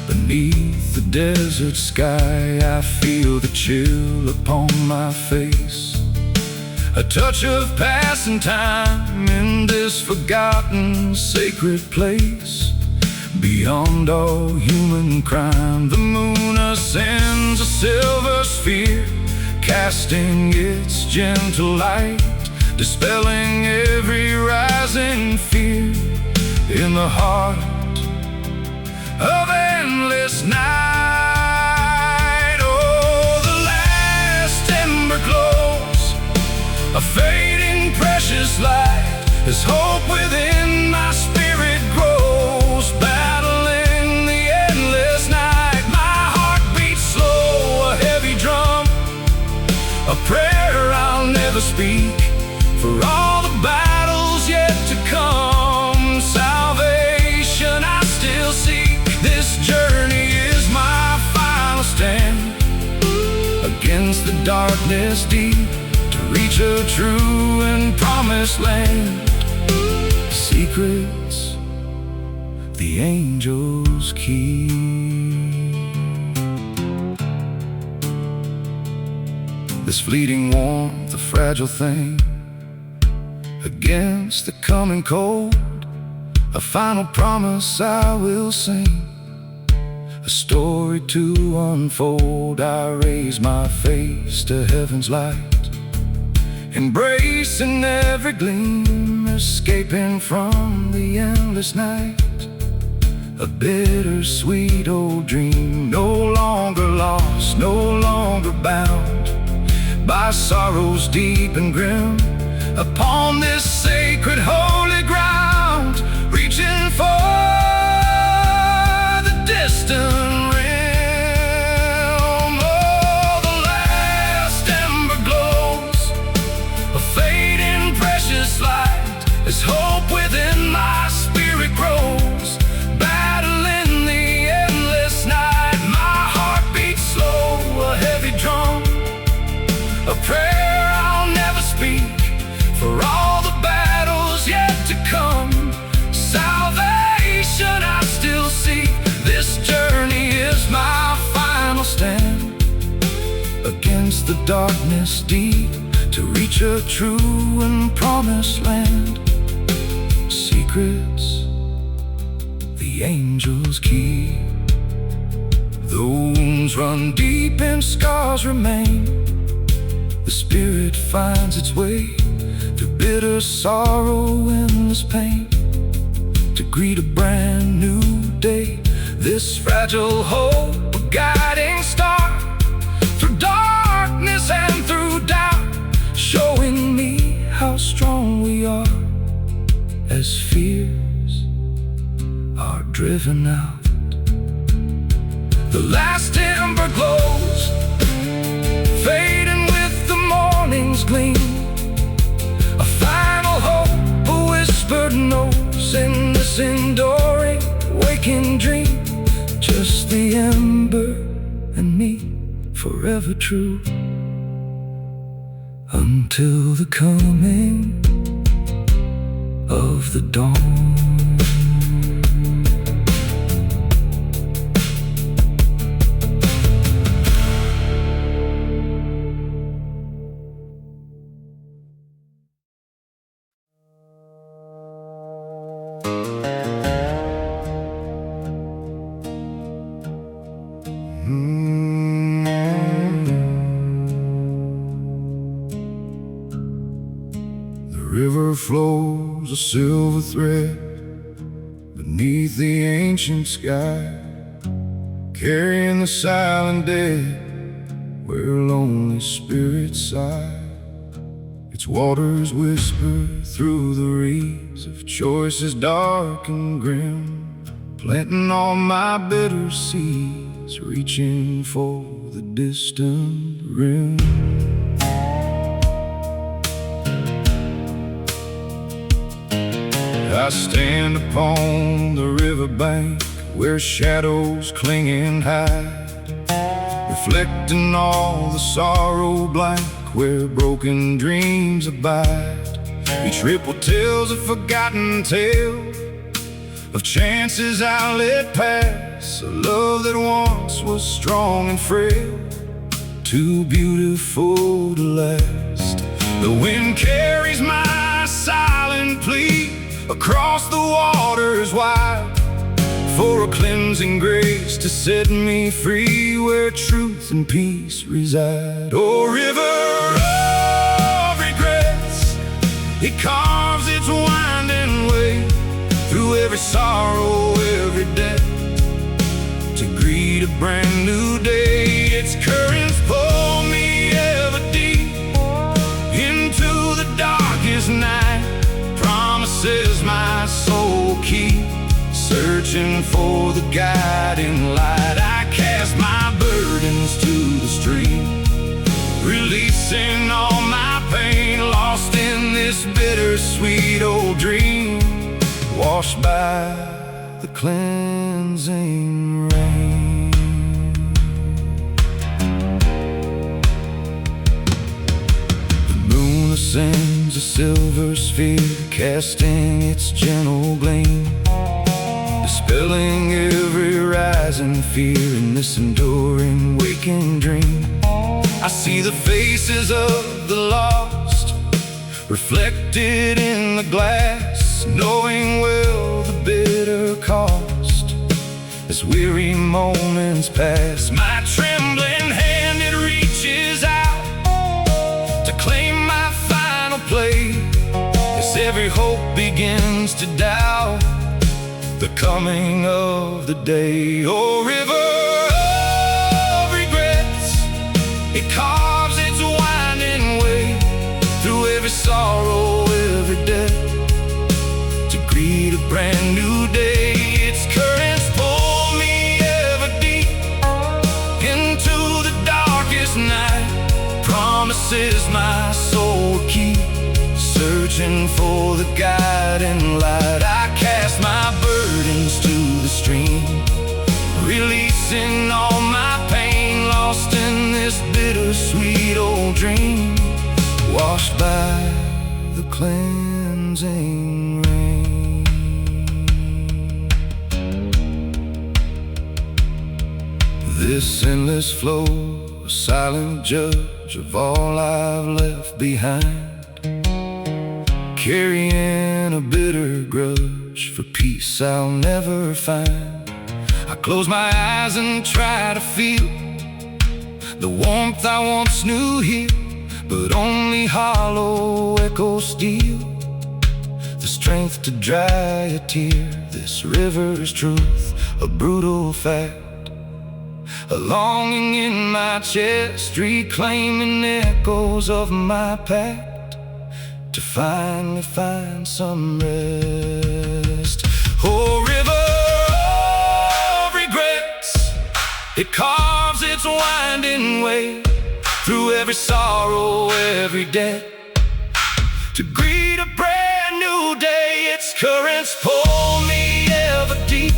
Beneath the desert sky I feel the chill upon my face, a touch of passing time in this forgotten sacred place. Beyond all human crime, the moon ascends a silver sphere, casting its gentle light, dispelling every rising fear in the heart of endless night. Oh, the last ember glows, a fading precious light, as hope within my spirit grows, battling the endless night. My heart beats slow, a heavy drum, a prayer I'll never speak, for all the battles yet to come. Salvation I still seek. This journey is my final stand against the darkness deep, to reach a true and promised land. Secrets the angels keep. This fleeting warmth, a fragile thing, against the coming cold, a final promise I will sing, a story to unfold. I raise my face to heaven's light, embracing every gleam, escaping from the endless night. A bittersweet old dream, no longer lost, no longer bound by sorrows deep and grim. Upon this sacred holy ground, reaching for the distant realm. Oh, the last ember glows, a fading precious light, as hope within my spirit grows, battling the endless night. My heart beats slow, a heavy drum, a prayer I'll never speak, for all the battles yet to come. Salvation I still seek. This journey is my final stand against the darkness deep, to reach a true and promised land. Secrets the angels keep. The wounds run deep and scars remain. The spirit finds its way through bitter sorrow, endless pain, to greet a brand new day. This fragile hope, a guiding star, through darkness and through doubt, showing me how strong we are as fears are driven out. The last ember glows, fading with the morning's gleam, a final hope, a whispered note in this enduring waking dream. Just the ember and me, forever true, until the coming of the dawn. The river flows a silver thread beneath the ancient sky, carrying the silent dead where lonely spirits sigh. Its waters whisper through the reeds of choices dark and grim, planting all my bitter seeds, reaching for the distant rim. I stand upon the riverbank where shadows cling and hide, reflecting all the sorrow blank where broken dreams abide. Each ripple tells a forgotten tale of chances I let pass, a love that once was strong and frail, too beautiful to last. The wind carries my silent plea across the waters wide, for a cleansing grace to set me free where truth and peace reside. Oh, river of regrets, it carves its winding way through every sorrow, every debt, to greet a brand new day. Its currents pull me ever deep into the darkest night, promises my soul keep, searching for the guiding light. I cast my burdens to the stream, releasing all my pain, lost in this bittersweet old dream, washed by the cleansing rain. The moon ascends a silver sphere, casting its gentle gleam, dispelling every rising fear in this enduring waking dream. I see the faces of the lost reflected in the glass, knowing well the bitter cost as weary moments pass. My trembling hand, it reaches out to claim my final place, as every hope begins to doubt the coming of the day. Oh, river of regrets, it carves its winding way through every sorrow, every debt, to greet a brand new day. Its currents pull me ever deep into the darkest night, promises my soul keep, searching for the guiding light. I cast my burdens to the stream, releasing all my pain, lost in this bittersweet old dream, washed by the cleansing rain. This endless flow, a silent judge of all I've left behind, carrying a bitter grudge for peace I'll never find. I close my eyes and try to feel the warmth I once knew here, but only hollow echoes steal the strength to dry a tear. This river's truth, a brutal fact, a longing in my chest, reclaiming echoes of my pact, to finally find some rest. Oh, river of regrets, it carves its winding way through every sorrow, every debt, to greet a brand new day. Its currents pull me ever deep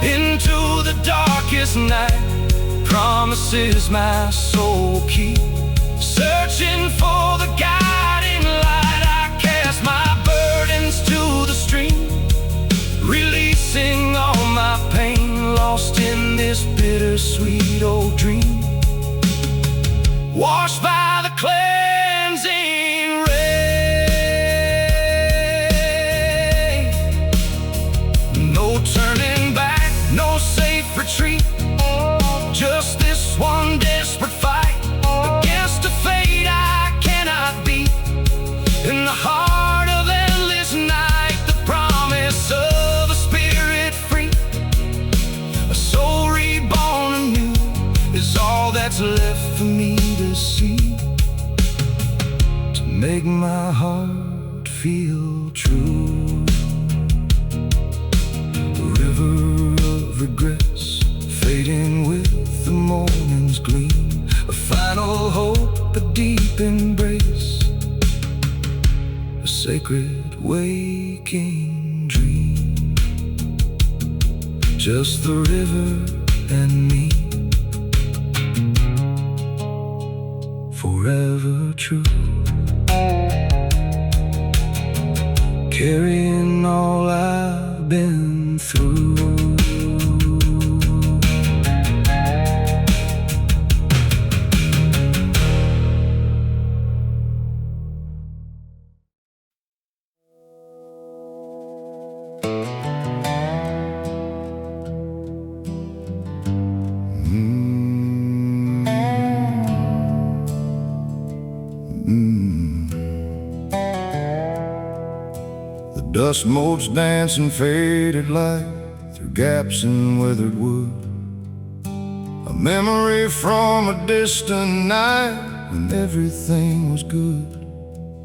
into the darkest night, promises my soul keep. Searching for the guiding light, I cast my burdens to the stream, releasing all my pain, lost in this bittersweet old dream. Washed by the cleansing rain. No turning back, no safe retreat, just this one desperate fight against a fate I cannot beat. In the heart of endless night, the promise of a spirit free, a soul reborn anew, is all that's left for me to see, to make my heart feel true. A river of regrets fading with the morning's gleam, a final hope, a deep embrace, a sacred waking dream. Just the river and me, forever true, carrying all I've been through. The dust motes dancing faded light through gaps in weathered wood, a memory from a distant night when everything was good.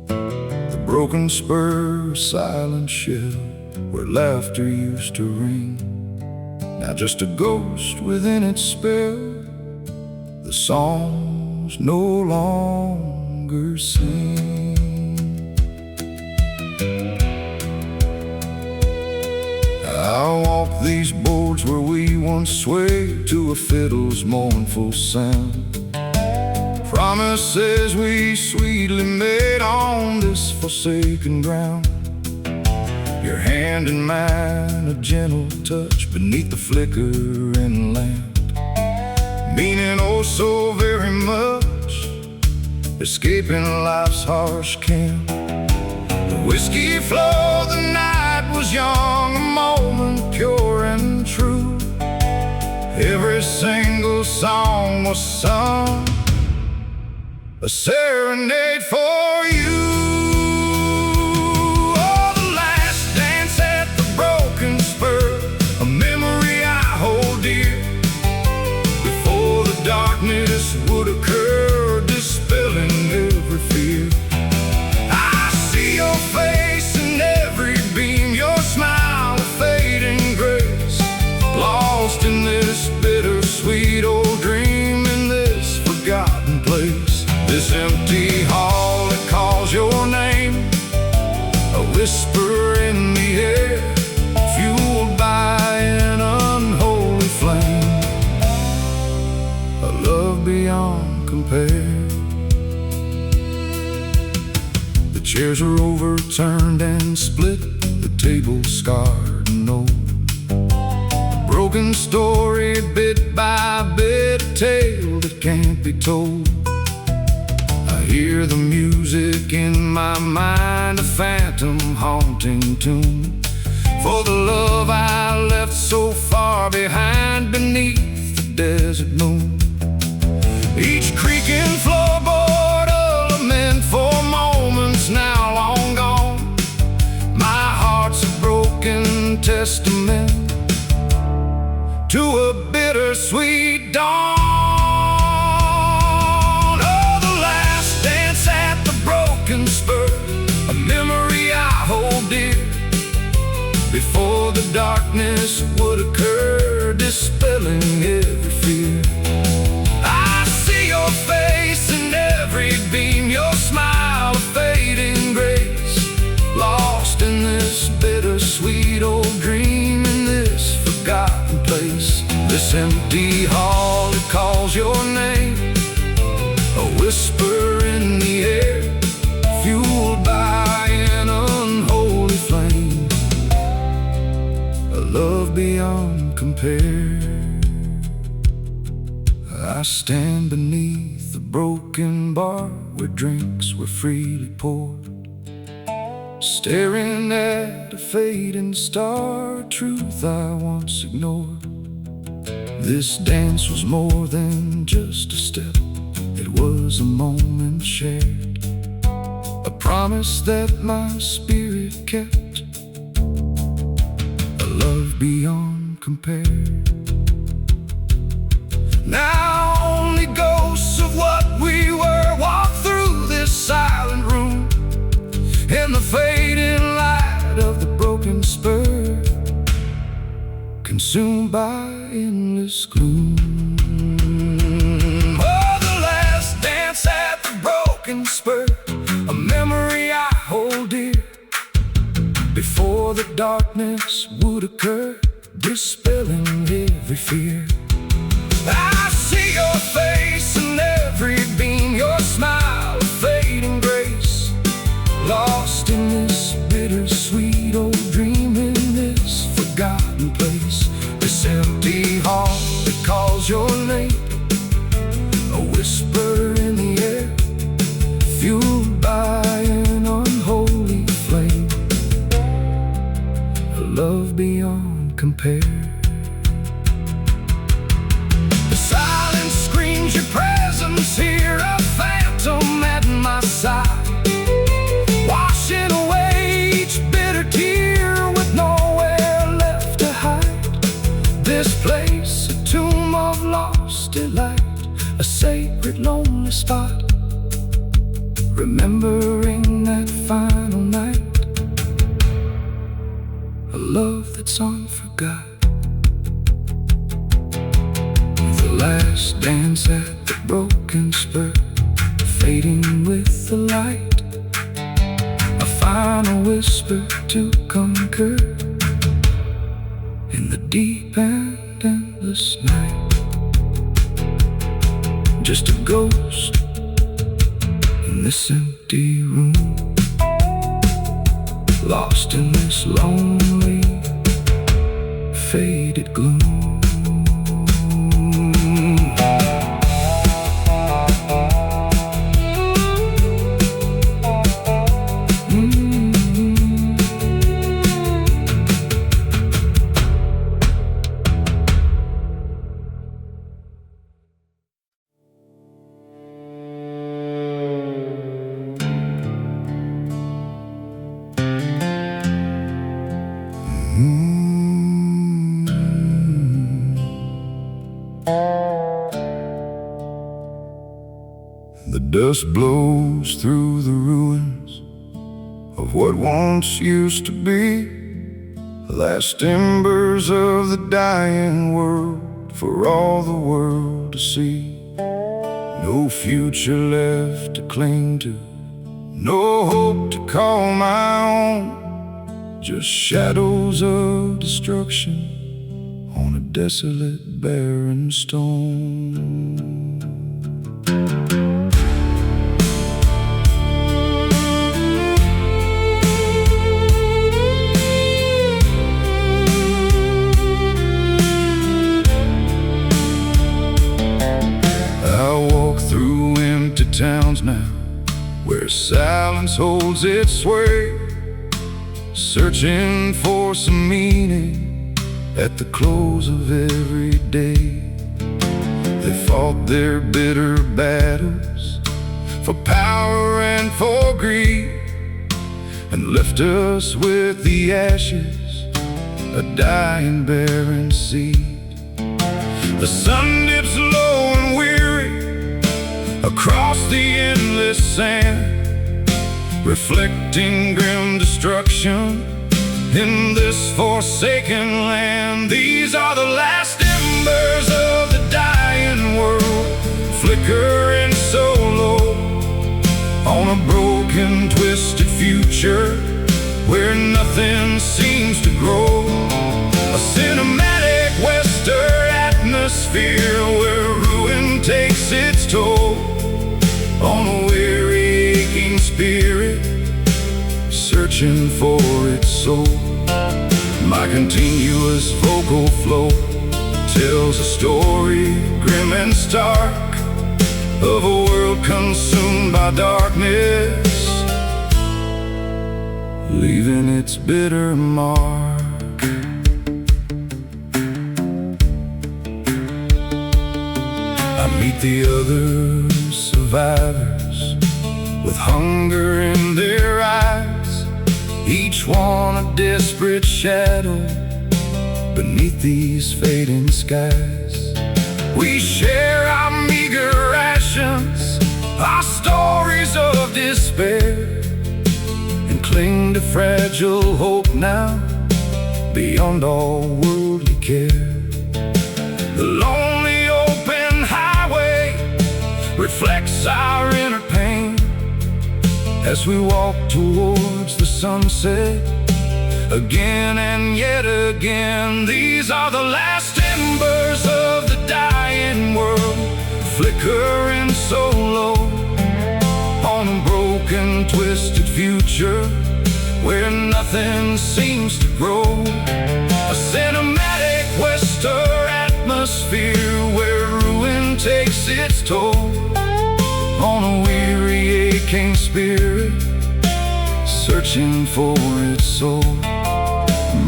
The broken spur, a silent shell where laughter used to ring, now just a ghost within its spell. The songs no longer sing. I'll walk these boards where we once swayed to a fiddle's mournful sound, promises we sweetly made on this forsaken ground. Your hand in mine, a gentle touch beneath the flickering lamp, meaning oh so very much, escaping life's harsh camp. The whiskey flowed, the night was young, a moment pure and true. Every single song was sung, a serenade for you. Oh, the last dance at the broken spur, a memory I hold dear, before the darkness would occur, dispelling every fear. I see your face in every beam, your smile of fading grace, lost in this bittersweet old dream, in this forgotten place, this empty hall that calls your name, a whisper in the air, fueled by an unholy flame, a love beyond compare. The chairs are overturned and split, the table scarred and old, a broken story, bit by bit, a tale that can't be told. I hear the music in my mind, a phantom haunting tune, for the love I left so far behind beneath the desert moon. Each creaking floorboard, a lament for moments now long gone. My heart's a broken testament to a bittersweet dawn. Oh, the last dance at the broken spur, a memory I hold dear, before the darkness would occur, dispelling every fear. I see your face in every beam, your smile of fading grace, lost in this bittersweet old dream, in this forgotten place. place. This empty hall, it calls your name, a whisper in the air, fueled by an unholy flame, a love beyond compare. I stand beneath the broken bar where drinks were freely poured, staring at a fading star, a truth I once ignored. This dance was more than just a step, it was a moment shared, a promise that my spirit kept, a love beyond compare. Now only ghosts of what we were walk through this silent room, in the fading light of the broken spur, consumed by endless gloom. Oh, the last dance at the broken spur, a memory I hold dear, before the darkness would occur, dispelling every fear. I see your face in every beam, your smile, a fading grace, lost in this bittersweet old dream, in this forgotten place. This empty hall that calls your name, a whisper in the air, fueled by an unholy flame, a love beyond compare. The silence screams your presence here, a phantom at my side, washing away each bitter tear with nowhere left to hide. This place, a tomb of lost delight, a sacred lonely spot, remembering that final night, a love that's unforgot. The last dance at the broken spur, fading with the light, a final whisper to concur, in the deep and endless night. Just a ghost in this empty room, lost in this lonely, faded gloom. The dust blows through the ruins of what once used to be, last embers of the dying world for all the world to see. No future left to cling to, no hope to call my own, just shadows of destruction on a desolate, barren stone. Towns now, where silence holds its sway, searching for some meaning at the close of every day. They fought their bitter battles for power and for greed, and left us with the ashes, a dying barren seed. The sun dips low and weary across the endless sand, reflecting grim destruction in this forsaken land. These are the last embers of the dying world, flickering so low on a broken, twisted future where nothing seems to grow. A cinematic western atmosphere where ruin takes its toll on a weary, aching spirit, searching for its soul. My continuous vocal flow tells a story grim and stark of a world consumed by darkness, leaving its bitter mark. I meet the other survivors with hunger in their eyes, each one a desperate shadow beneath these fading skies. We share our meager rations, our stories of despair, and cling to fragile hope now, beyond all worldly care. The lonely open highway reflects our inner pain as we walk towards the sunset again and yet again. These are the last embers of the dying world, flickering so low on a broken, twisted future where nothing seems to grow. A cinematic western atmosphere where ruin takes its toll on a weary, aching spirit, searching for its soul.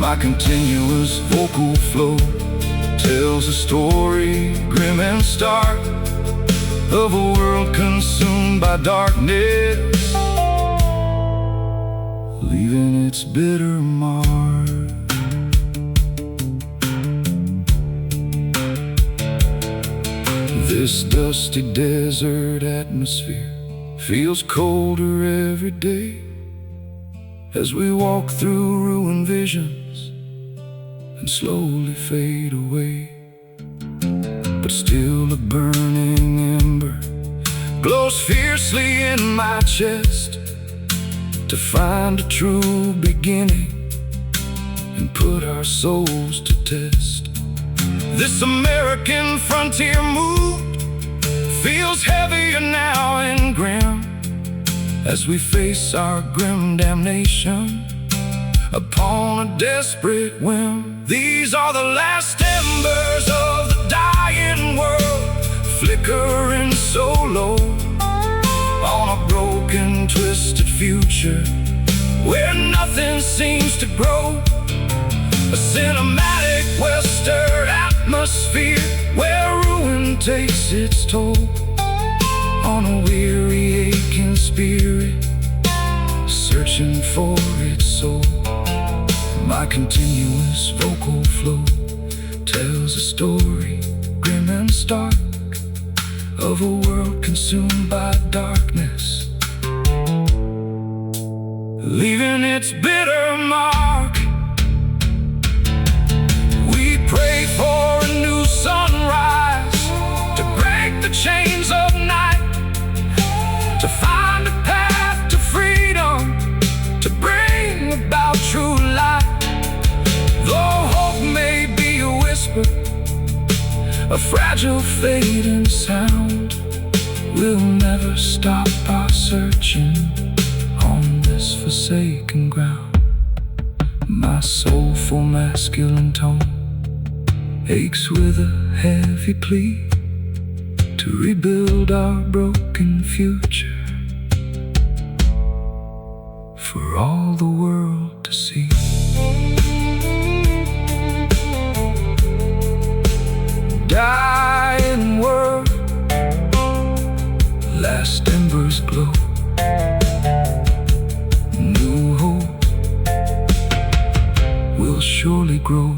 My continuous vocal flow tells a story grim and stark of a world consumed by darkness, leaving its bitter mark. This dusty desert atmosphere feels colder every day as we walk through ruined visions and slowly fade away. But still a burning ember glows fiercely in my chest to find a true beginning and put our souls to test. This American frontier mood feels heavier now and grim as we face our grim damnation upon a desperate whim. These are the last embers of the dying world, flickering so low on a broken, twisted future where nothing seems to grow. A cinematic western atmosphere where ruin takes its toll on a weary, aching spirit, searching for its soul. My continuous vocal flow tells a story grim and stark of a world consumed by darkness, leaving its bitter mark. We pray for a new sunrise to break the chains of night, to find a path to freedom, to bring about true light. Though hope may be a whisper, a fragile fading sound, we'll never stop our searching on this forsaken ground. My soulful masculine tone aches with a heavy plea to rebuild our broken future for all the world to see. Dying world, last embers glow, new hope will surely grow.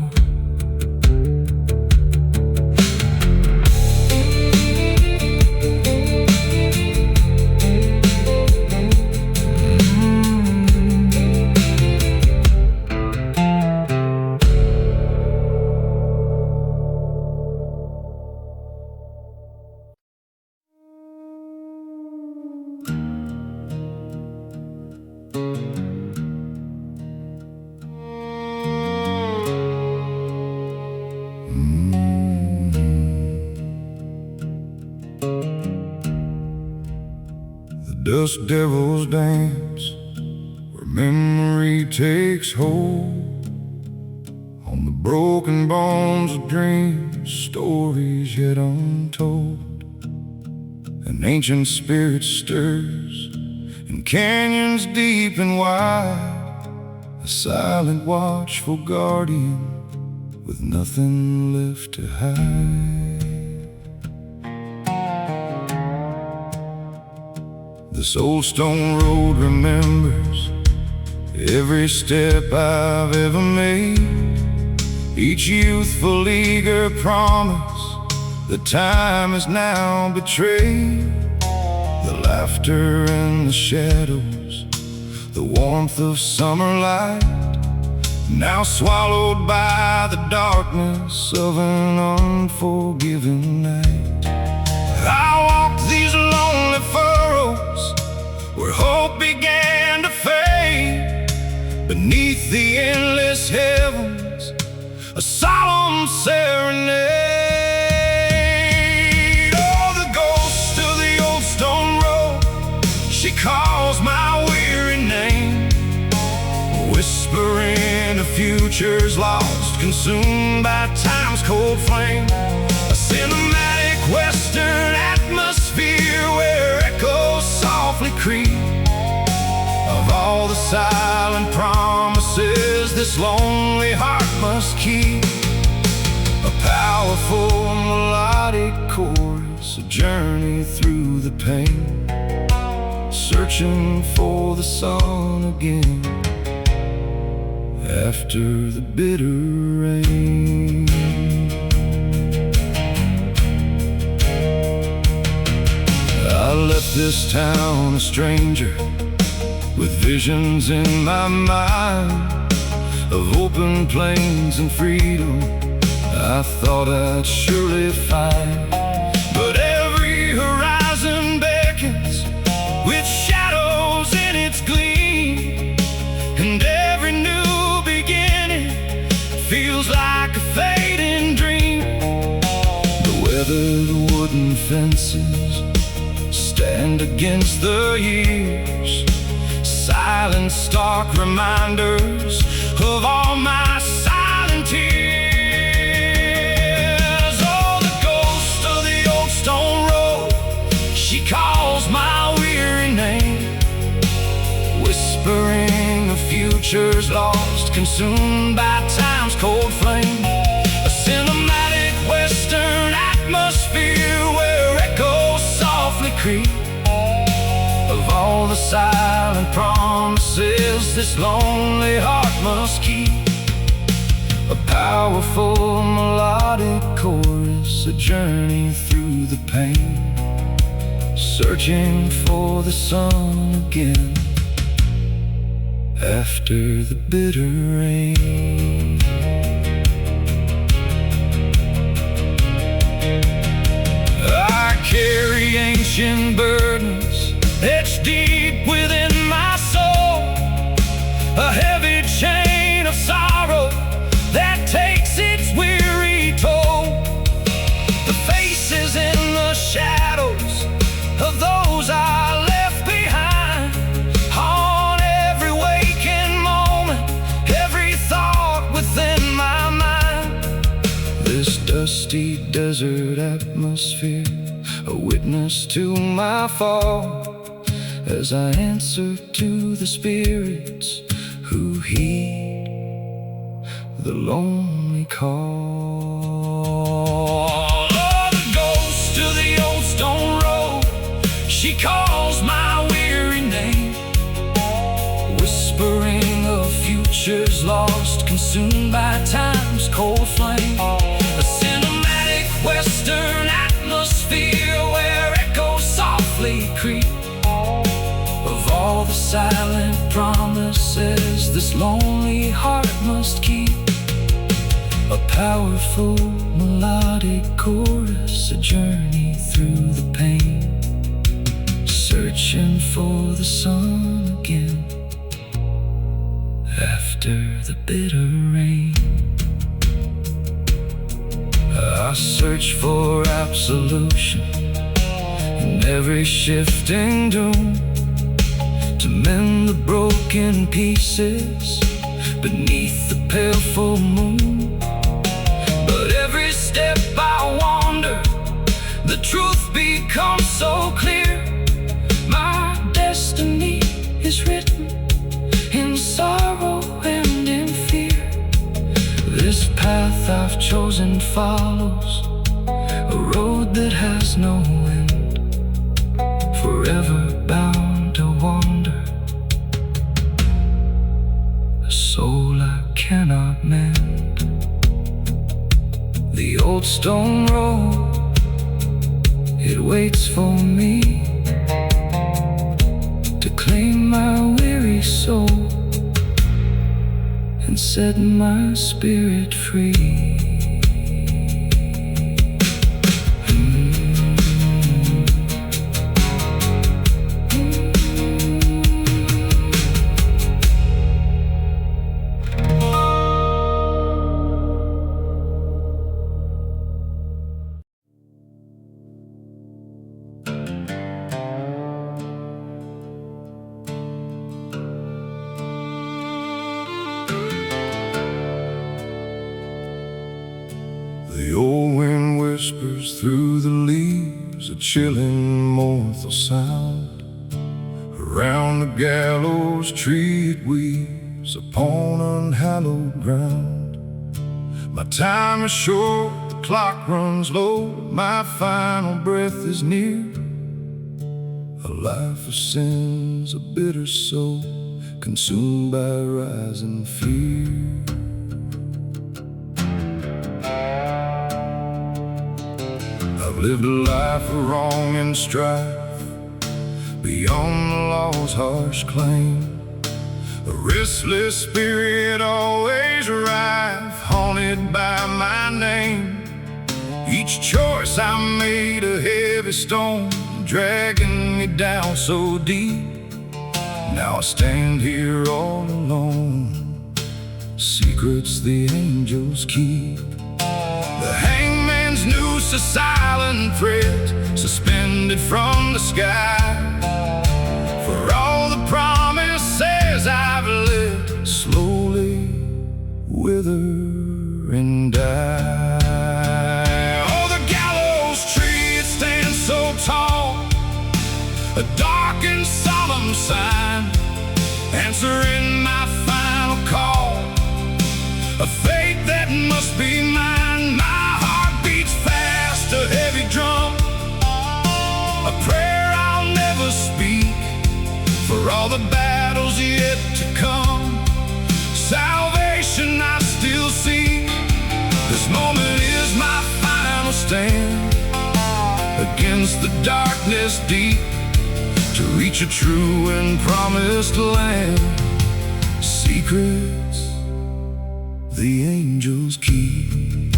dust devils dance where memory takes hold on the broken bones of dreams, stories yet untold. An ancient spirit stirs in canyons deep and wide, a silent watchful guardian with nothing left to hide. This old stone road remembers every step I've ever made, each youthful eager promise the time is now betrayed. The laughter and the shadows, the warmth of summer light, now swallowed by the darkness of an unforgiving night. I walked these lonely furrows where hope began to fade. Beneath the endless heavens, a solemn serenade. Oh, the ghost of the old stone road, she calls my weary name, whispering of futures lost, consumed by time's cold flame. A cinematic western atmosphere where echoes softly creep of all the silent promises this lonely heart must keep. A powerful melodic chorus, a journey through the pain, searching for the sun again after the bitter rain. I left this town a stranger with visions in my mind of open plains and freedom I thought I'd surely find. But every horizon beckons with shadows in its gleam, and every new beginning feels like a fading dream. The weathered wooden fences stand against the years, silent, stark reminders of all my silent tears. Oh, the ghost of the old stone road, she calls my weary name, whispering of futures lost, consumed by time's cold flame. A cinematic western atmosphere where echoes softly creep of all the silent promises this lonely heart must keep. A powerful melodic chorus, a journey through the pain, searching for the sun again after the bitter rain. I carry ancient burdens etched deep within my soul, a heavy chain of sorrow that takes its weary toll. The faces in the shadows of those I left behind, on every waking moment, every thought within my mind. This dusty desert atmosphere, a witness to my fall, as I answer to the spirits who heed the lonely call. Oh, the ghost of the old stone road, she calls my weary name, whispering of futures lost, consumed by time's cold flame. A cinematic western atmosphere where echoes softly creep of all the silent promises this lonely heart must keep. A powerful melodic chorus, a journey through the pain, searching for the sun again after the bitter rain. I search for absolution in every shifting doom, to mend the broken pieces beneath the pale full moon. But every step I wander, the truth becomes so clear. My destiny is written in sorrow and in fear. This path I've chosen follows a road that has no end, forever bound to wander, a soul I cannot mend. The old stone road, it waits for me to claim my weary soul and set my spirit free. The old wind whispers through the leaves, a chilling mortal sound. Around the gallows tree it weaves upon unhallowed ground. My time is short, the clock runs low, my final breath is near. A life of sins, a bitter soul, consumed by rising fear. I've lived a life of wrong and strife, beyond the law's harsh claim. A restless spirit always rife, haunted by my name. Each choice I made a heavy stone, dragging me down so deep. Now I stand here all alone, secrets the angels keep. The hangman's noose, a silent threat, suspended from the sky. For all the promises I've lived, slowly wither and die. Oh, the gallows tree, it stands so tall, a dark and solemn sign, answering my final call, a fate that must be mine. My heart beats fast, a heavy drum, a prayer I'll never speak, for all the battles yet to come. Salvation I still seek. This moment is my final stand, against the darkness deep, to reach a true and promised land. Secrets the angels keep.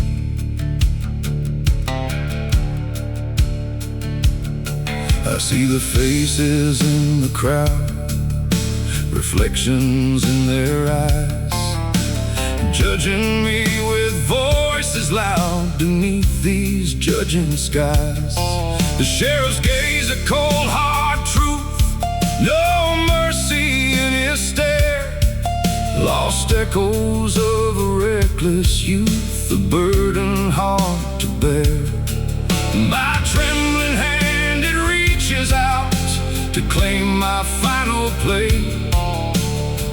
I see the faces in the crowd, reflections in their eyes, judging me with voices loud beneath these judging skies. The sheriff's gaze, a cold hard truth, no mercy in his stare. Lost echoes of a reckless youth, a burden hard to bear. My trembling hand, it reaches out to claim my final place,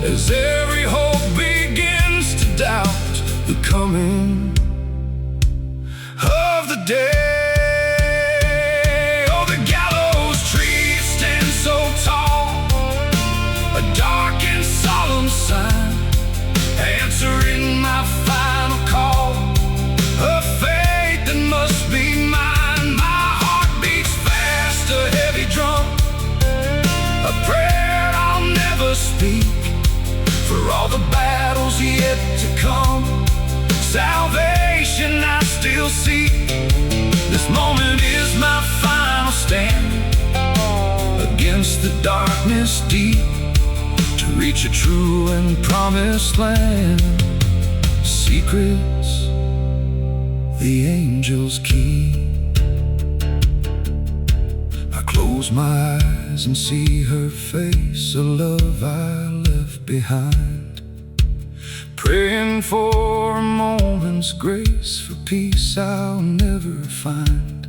as every hope begins to doubt the coming of the day. Oh, the gallows tree stands so tall, a dark and solemn sign, answering my final call, a fate that must be mine. My heart beats fast, a heavy drum, a prayer I'll never speak, for all the battles yet to come. Salvation I still seek. This moment is my final stand, against the darkness deep, to reach a true and promised land. Secrets the angels keep. I close my eyes eyes and see her face, a love I left behind. Praying for a moment's grace, for peace I'll never find.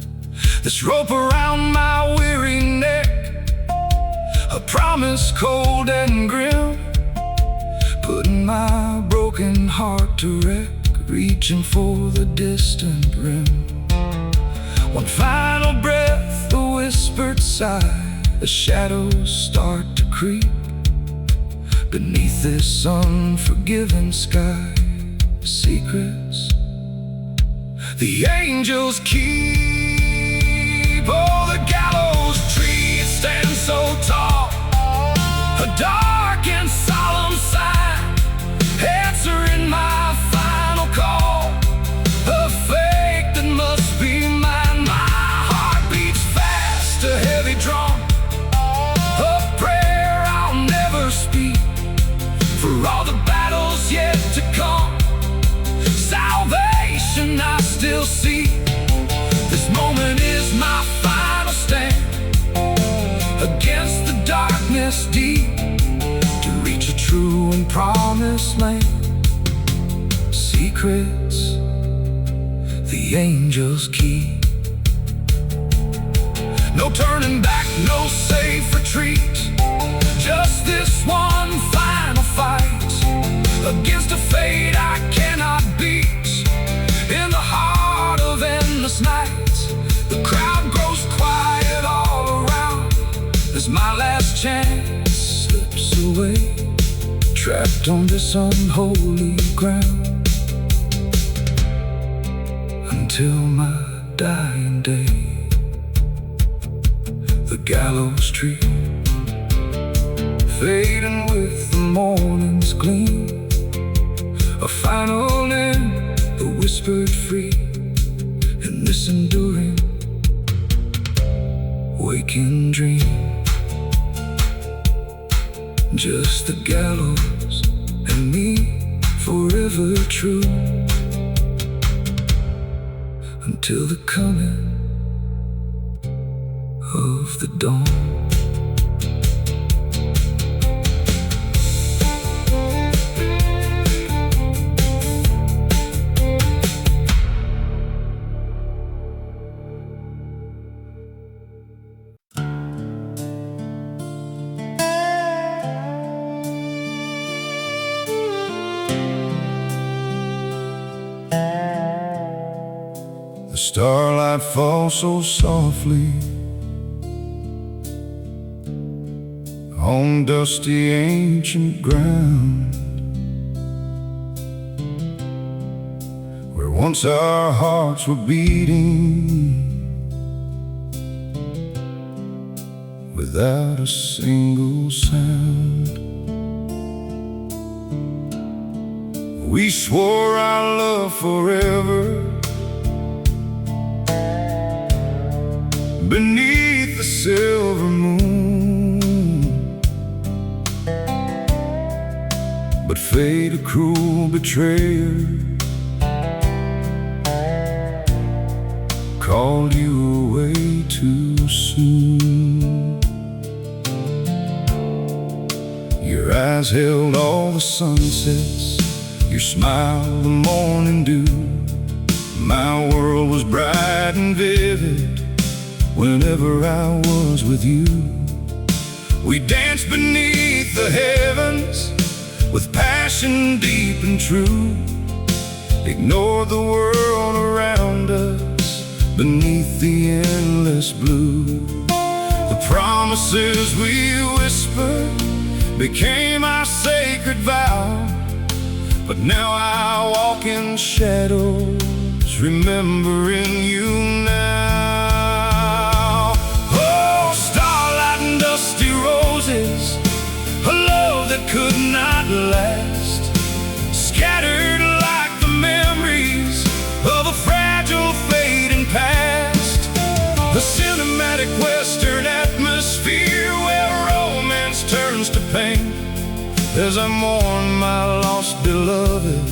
This rope around my weary neck, a promise cold and grim, putting my broken heart to wreck, reaching for the distant rim. One final breath, a whispered sigh, the shadows start to creep beneath this unforgiving sky. Secrets the angels keep. Oh, the gallows tree, it stands so tall, a dark and solemn sign, answering my final call. A fate that must be mine. My heart beats fast, a heavy drum, a prayer I'll never speak, for all the battles yet to come. Salvation I still see. This moment is my final stand against the darkness deep, to reach a true and promised land. Secrets the angels keep. No turning back, no safe retreat, just this one final fight against a fate I cannot beat. In the heart of endless night, the crowd grows quiet all around as my last chance slips away, trapped on this unholy ground, until my dying day. The gallows tree, fading with the morning's gleam, a final end, a whispered free, in this enduring waking dream. Just the gallows and me, forever true, until the coming of the dawn. The starlight falls so softly on dusty ancient ground, where once our hearts were beating without a single sound. We swore our love forever beneath the silver moon, but fate, a cruel betrayer, called you away too soon. Your eyes held all the sunsets, your smile the morning dew. My world was bright and vivid whenever I was with you. We danced beneath the heavens with passion deep and true, ignored the world around us beneath the endless blue. The promises we whispered became our sacred vow, but now I walk in shadows, remembering you now. Oh, starlight and dusty roses, a love that could not last, scattered like the memories of a fragile fading past. The cinematic western atmosphere where romance turns to pain, as I mourn my lost beloved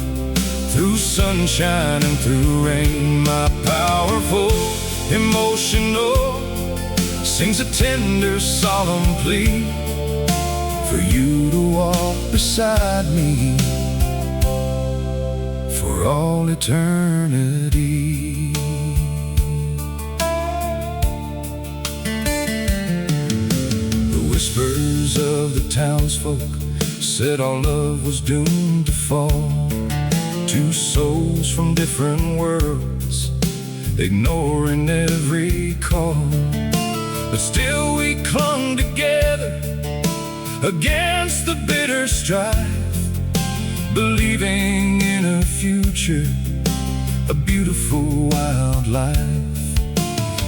through sunshine and through rain. My powerful, emotional sings a tender, solemn plea for you to walk beside me for all eternity. The whispers of the townsfolk said our love was doomed to fall. Two souls from different worlds, ignoring every call. But still we clung together against the bitter strife, believing in a future, a beautiful wildlife.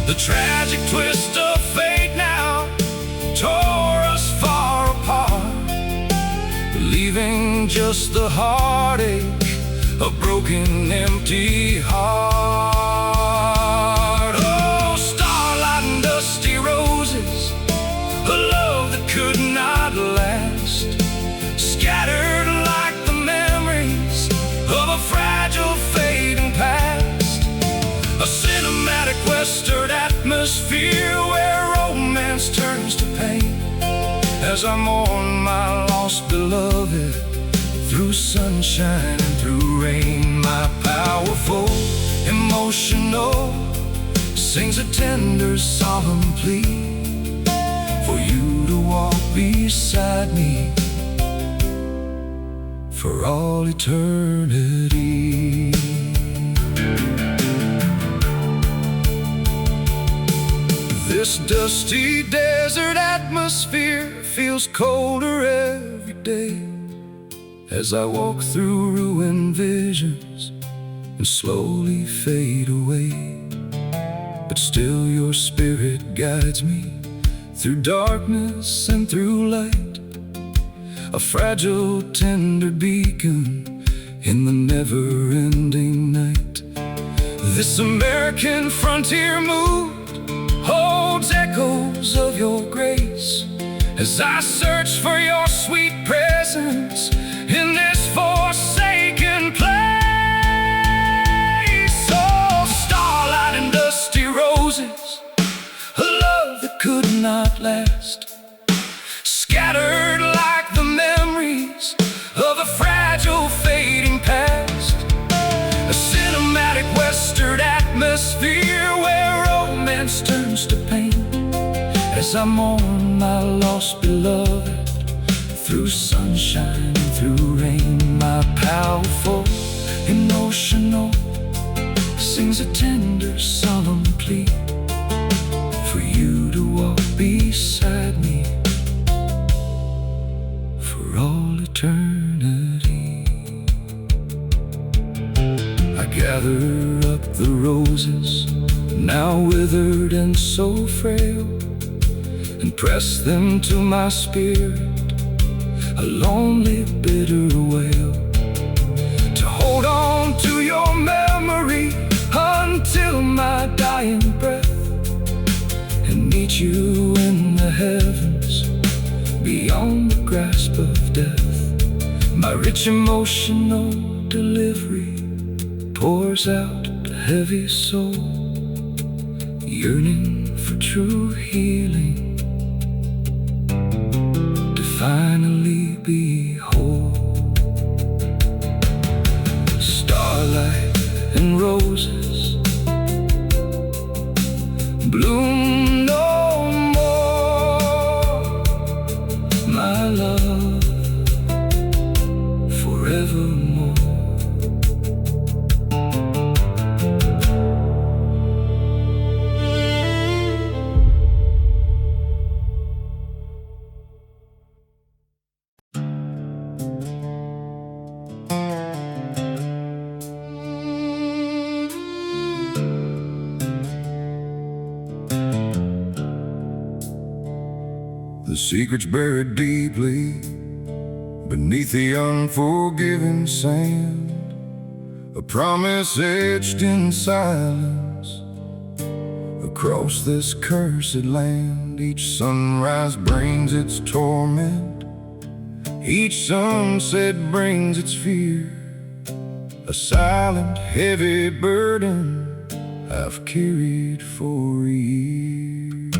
The tragic twist of fate now tore us far apart, leaving just the heartache, a broken, empty heart. Oh, starlight and dusty roses, a love that could not last, scattered like the memories of a fragile, fading past. A cinematic western atmosphere where romance turns to pain, as I mourn my lost beloved through sunshine and through rain. My powerful, emotional sings a tender, solemn plea for you to walk beside me for all eternity. This dusty desert atmosphere feels colder every day as I walk through ruined visions and slowly fade away. But still your spirit guides me through darkness and through light, a fragile, tender beacon in the never-ending night. This American frontier mood holds echoes of your grace as I search for your sweet presence in this forsaken place. Oh, starlight and dusty roses, a love that could not last, scattered like the memories of a fragile, fading past. A cinematic western atmosphere where romance turns to pain, as I mourn my lost beloved through sunshine and through rain. My powerful, emotional sings a tender, solemn plea for you to walk beside me for all eternity. I gather up the roses, now withered and so frail, and press them to my spirit, a lonely, bitter wail, to hold on to your memory until my dying breath, and meet you in the heavens beyond the grasp of death. My rich emotional delivery pours out a heavy soul, yearning for true healing, to finally be whole. Starlight and roses bloom no more, my love, forevermore. The secret's buried deeply beneath the unforgiving sand, a promise etched in silence across this cursed land. Each sunrise brings its torment, each sunset brings its fear, a silent, heavy burden I've carried for years.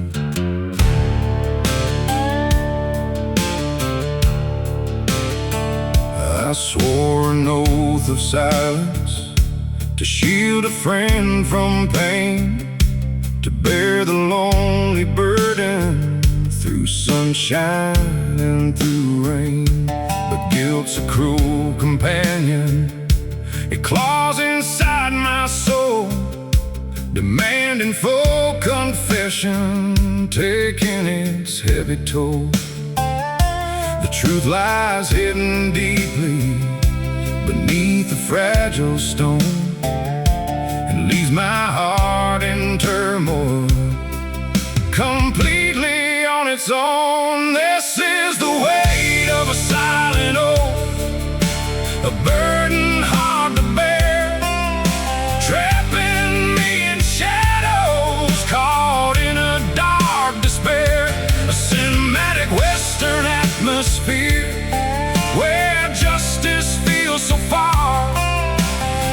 truth of silence, to shield a friend from pain, to bear the lonely burden through sunshine and through rain. But guilt's a cruel companion, it claws inside my soul, demanding full confession, taking its heavy toll. The truth lies hidden deeply beneath a fragile stone, and leaves my heart in turmoil, completely on its own. This is the weight of a silent oath, a burden hard to bear, trapping me in shadows, caught in a dark despair. A cinematic western atmosphere, where justice feels so far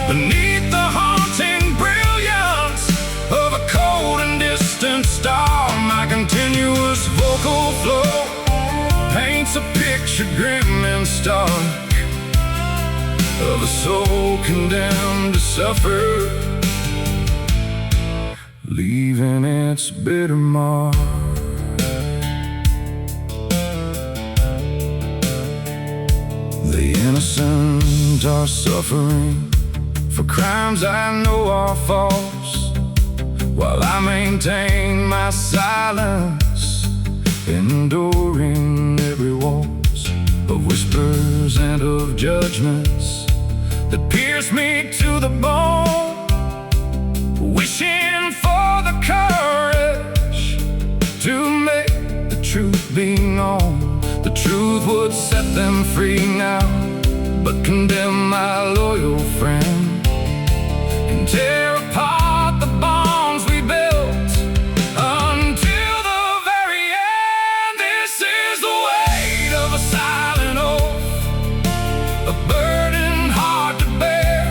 beneath the haunting brilliance of a cold and distant star. My continuous vocal flow paints a picture grim and stark of a soul condemned to suffer, leaving its bitter mark. The innocent are suffering for crimes I know are false, while I maintain my silence, enduring every waltz of whispers and of judgments that pierce me to the bone, wishing for the courage to make the truth be known. The truth would set them free now, but condemn my loyal friend and tear apart the bonds we built until the very end. This is the weight of a silent oath, a burden hard to bear,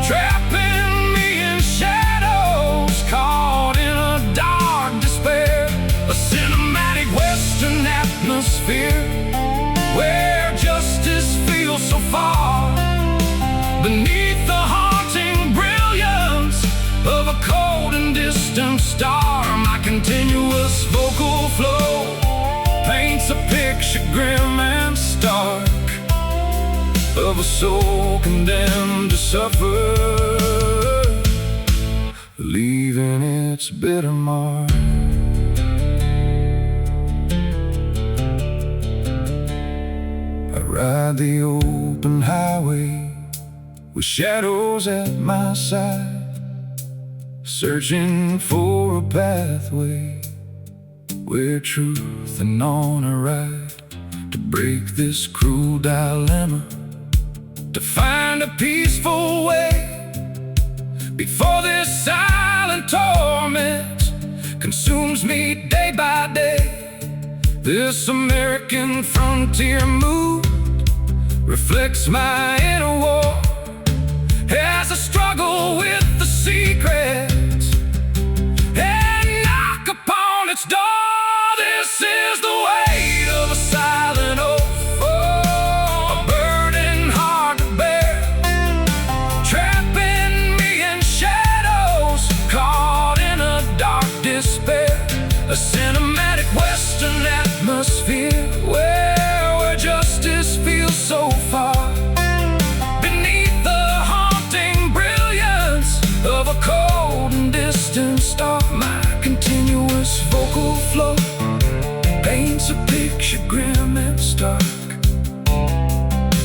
trapping me in shadows, caught in a dark despair. A cinematic western atmosphere, where justice feels so far beneath the haunting brilliance of a cold and distant star. My continuous vocal flow paints a picture grim and stark of a soul condemned to suffer, leaving its bitter mark. I ride the open highway with shadows at my side, searching for a pathway where truth and honor ride, to break this cruel dilemma, to find a peaceful way before this silent torment consumes me day by day. This American frontier mood reflects my inner war as I struggle with the secret and knock upon its door. This is the weight of a silent oath, a burden hard to bear, trapping me in shadows, caught in a dark despair. A cinematic western atmosphere, where justice feels so far beneath the haunting brilliance of a cold and distant star. My continuous vocal flow paints a picture grim and stark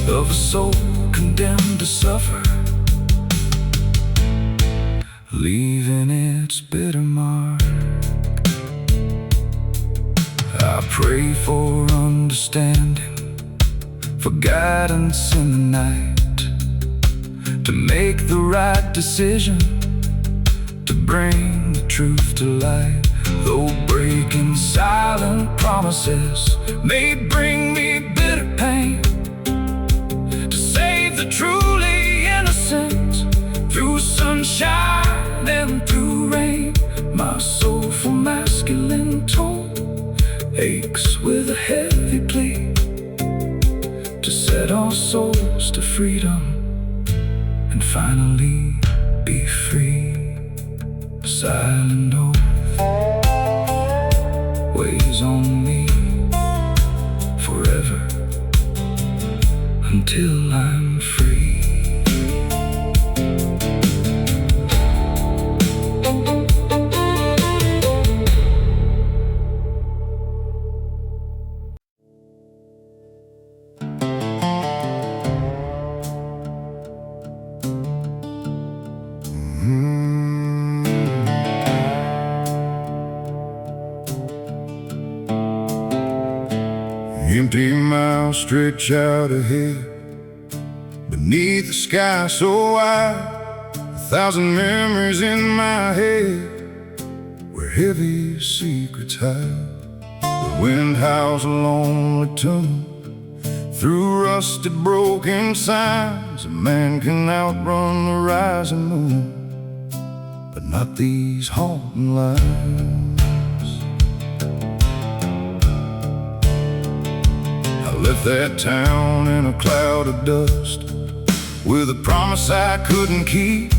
of a soul condemned to suffer, leaving its bitter mark. I pray for understanding, for guidance in the night, to make the right decision, to bring the truth to light. Though breaking silent promises may bring me bitter pain, to save the truly innocent through sunshine and through rain. My soulful masculine tone aches with a heavy plea to set our souls to freedom finally be free. Silent oath weighs on me forever until I'm free. Empty mouth stretch out ahead, beneath the sky so wide. 1,000 memories in my head, where heavy secrets hide. The wind howls a lonely tune through rusted broken signs. A man can outrun the rising moon, but not these haunting lines. Left that town in a cloud of dust, with a promise I couldn't keep,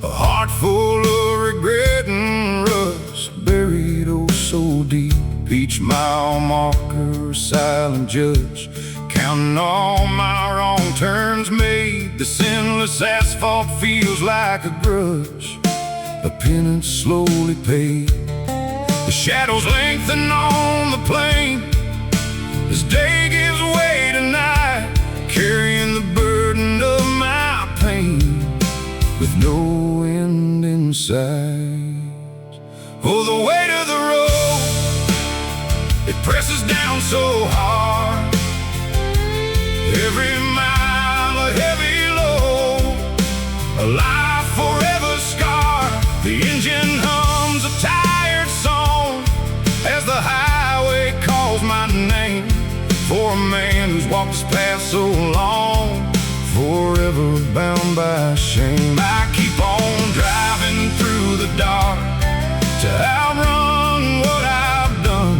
a heart full of regret and rust, buried oh so deep. Each mile marker, a silent judge, counting all my wrong turns made. The sinless asphalt feels like a grudge, a penance slowly paid. The shadows lengthen on the plain as day gives way to night, carrying the burden of my pain with no end in sight. Oh, the weight of the road, it presses down so hard. Every mile a heavy load, a life forever scarred. The engine hums a tired song as the highway calls my name. For a man who's walked this path so long, forever bound by shame. I keep on driving through the dark to outrun what I've done,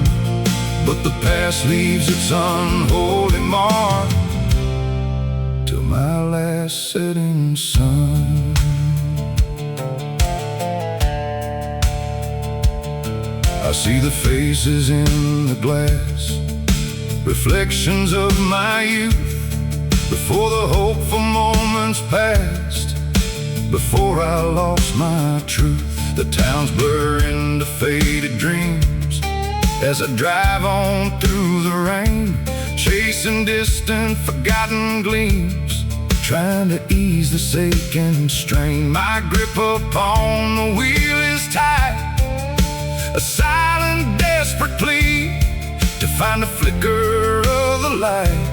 but the past leaves its unholy mark till my last setting sun. I see the faces in the glass, reflections of my youth, before the hopeful moments passed, before I lost my truth. The towns blur into faded dreams as I drive on through the rain, chasing distant forgotten gleams, trying to ease the aching strain. My grip upon the wheel is tight, a silent desperate plea to find a flicker of the light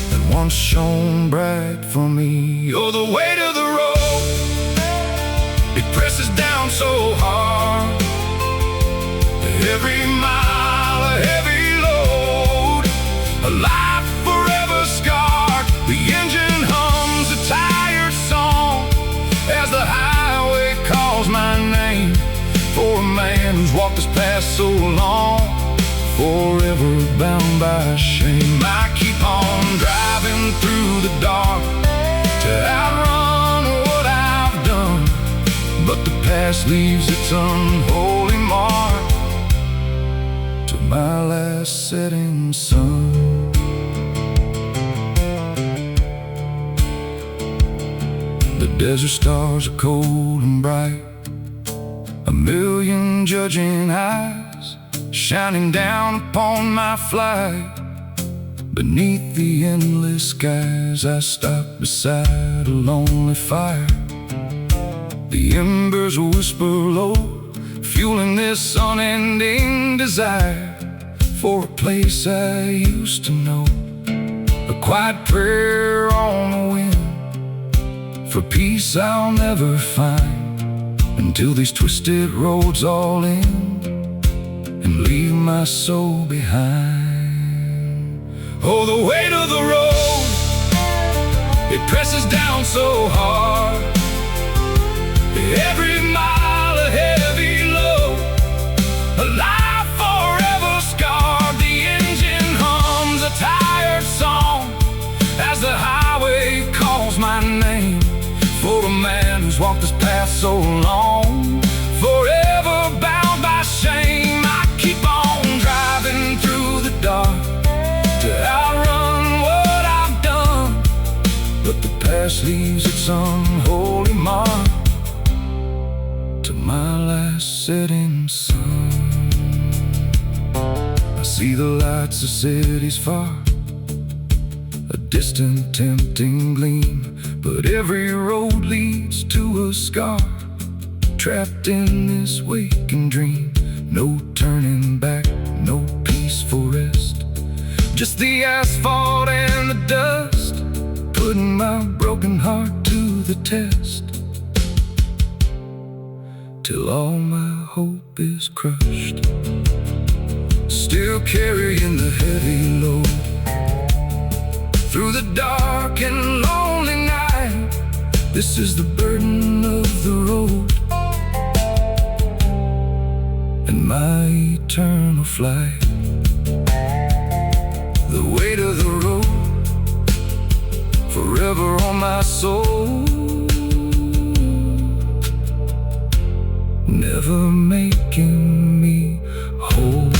that once shone bright for me. Oh, the weight of the road, it presses down so hard. Every mile a heavy load, a life forever scarred. The engine hums a tired song as the highway calls my name. For a man who's walked this path so long, forever bound by shame. I keep on driving through the dark to outrun what I've done, but the past leaves its unholy mark to my last setting sun. The desert stars are cold and bright, a million judging eyes shining down upon my flight. Beneath the endless skies, I stop beside a lonely fire. The embers whisper low, fueling this unending desire for a place I used to know, a quiet prayer on the wind for peace I'll never find, until these twisted roads all end and leave my soul behind. Oh, the weight of the road, it presses down so hard. Every mile a heavy load, a life forever scarred. The engine hums a tired song as the highway calls my name. this unholy mark to my last setting sun. I see the lights of cities far, a distant tempting gleam, but every road leads to a scar, trapped in this waking dream. No turning back, no peaceful rest, just the asphalt and the dust, putting my broken heart to the test, till all my hope is crushed. Still carrying the heavy load through the dark and lonely night. This is the burden of the road and my eternal flight. The weight of the road forever on my soul, never making me whole.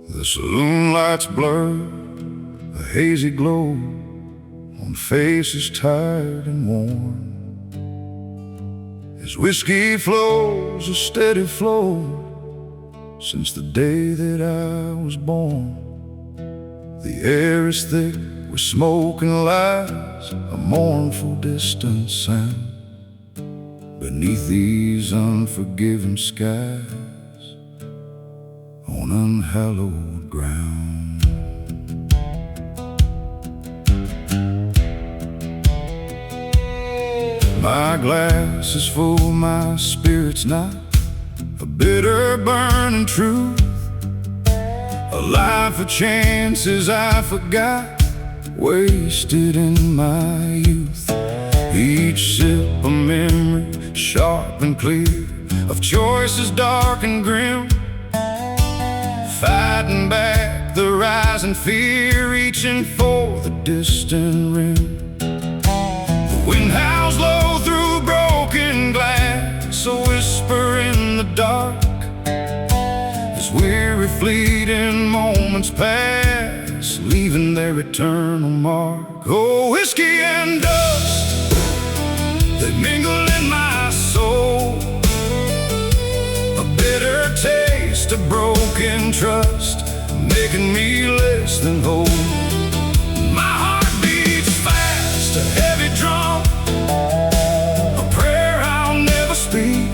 The saloon lights blur a hazy glow on faces tired and worn, as whiskey flows a steady flow since the day that I was born. The air is thick with smoke and lies, a mournful distant sound beneath these unforgiving skies on unhallowed ground. My glass is full, my spirit's not, a bitter burning truth, a life of chances I forgot, wasted in my youth. Each sip a memory, sharp and clear, of choices dark and grim, fighting back the rising fear, reaching for the distant rim. The wind howls low through broken glass, a whisper in the dark, as weary fleeting moments pass, leaving their eternal mark. Oh, whiskey and dust, they mingle in my soul, a bitter taste of broken trust, making me less than whole. My heart beats fast, a heavy drum, a prayer I'll never speak,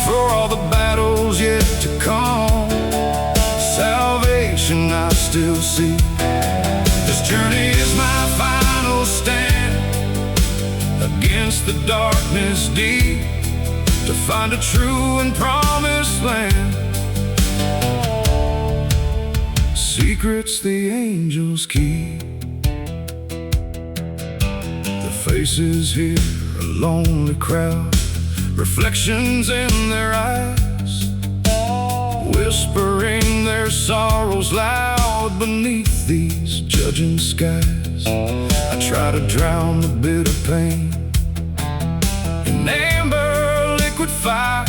for all the battles yet to come, salvation I still seek. This journey is my final stand against the darkness deep, to find a true and promised land. Secrets the angels keep, the faces here a lonely crowd, reflections in their eyes, whispering their sorrows loud beneath these judging skies. I try to drown the bitter pain in amber liquid fire,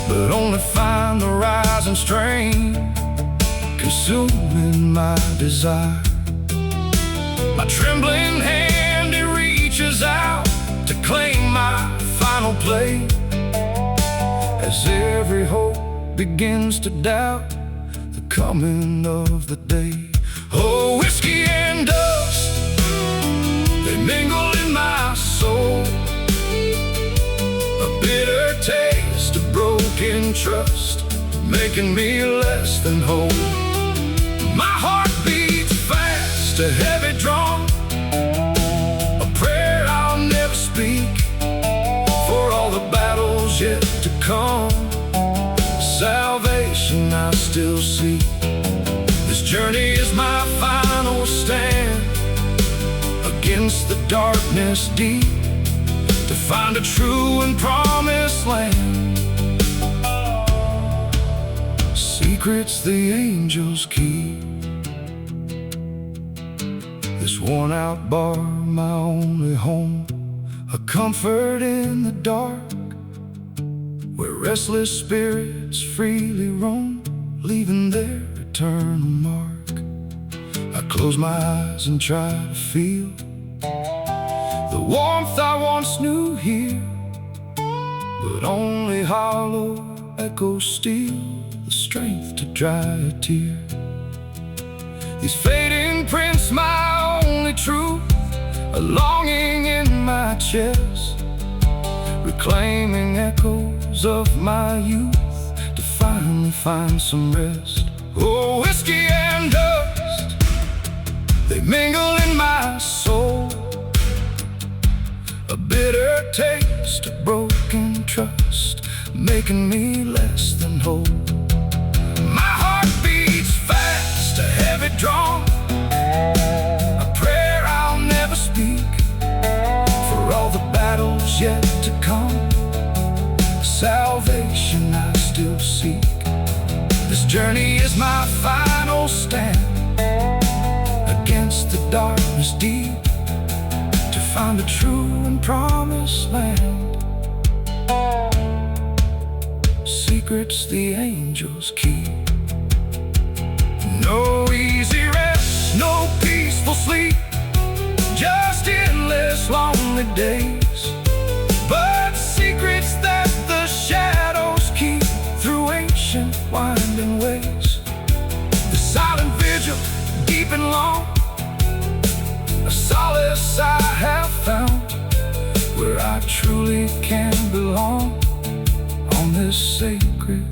but only find the rising strain consuming my desire. My trembling hand, it reaches out to claim my final play, as every hope begins to doubt the coming of the day. Oh, whiskey and dust, they mingle in my soul, a bitter taste of broken trust, making me less than whole. My heart beats fast, a heavy drum, a prayer I'll never speak, for all the battles yet to come, salvation I still seek. This journey is my final stand against the darkness deep, to find a true and promised land. Secrets the angels keep, this worn-out bar, my only home, a comfort in the dark, where restless spirits freely roam, leaving their eternal mark. I close my eyes and try to feel the warmth I once knew here, but only hollow echoes steal the strength to dry a tear. These fading prints, my only truth, a longing in my chest, reclaiming echoes of my youth to finally find some rest. Oh, whiskey and dust, they mingle in my soul, a bitter taste of broken trust, making me less than whole. My heart beats fast, a heavy drum, a prayer I'll never speak, for all the battles yet to come, salvation I still seek. This journey is my final stand against the darkness deep, to find a true and promised land. Secrets the angels keep. No easy rest, no peaceful sleep, just endless lonely days, but secrets that the shadows keep through ancient winding ways. The silent vigil, deep and long, a solace I have found, where I truly can belong, on this sacred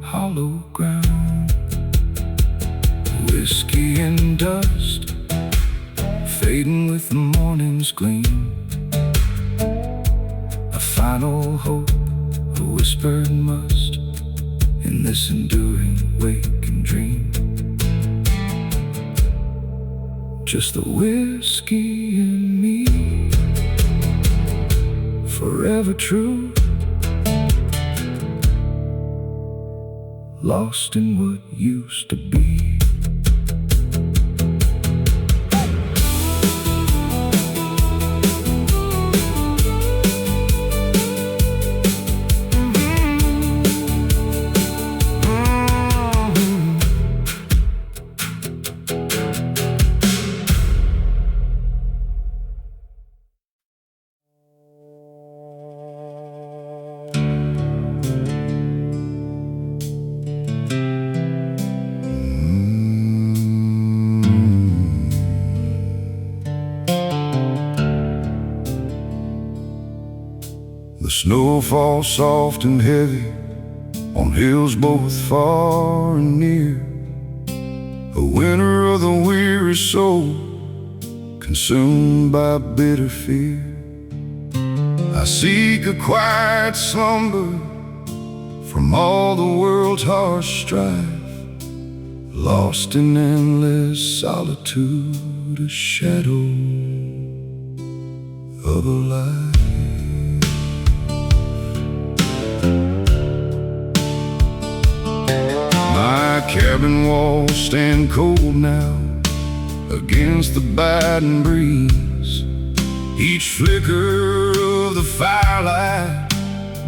hollow ground. Whiskey and dust, fading with the morning's gleam, a final hope, a whispered must, in this enduring waking dream. Just the whiskey and me, forever true, lost in what used to be. The snow falls soft and heavy on hills both far and near, a winter of the weary soul, consumed by bitter fear. I seek a quiet slumber from all the world's harsh strife, lost in endless solitude, a shadow of a life. My cabin walls stand cold now against the biting breeze. Each flicker of the firelight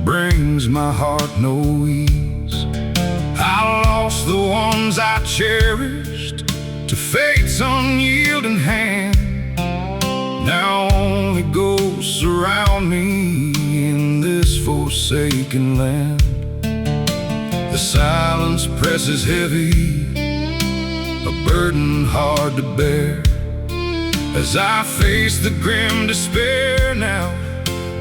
brings my heart no ease. I lost the ones I cherished to fate's unyielding hand. Now only ghosts surround me in this forsaken land. The silence presses heavy, a burden hard to bear, as I face the grim despair now,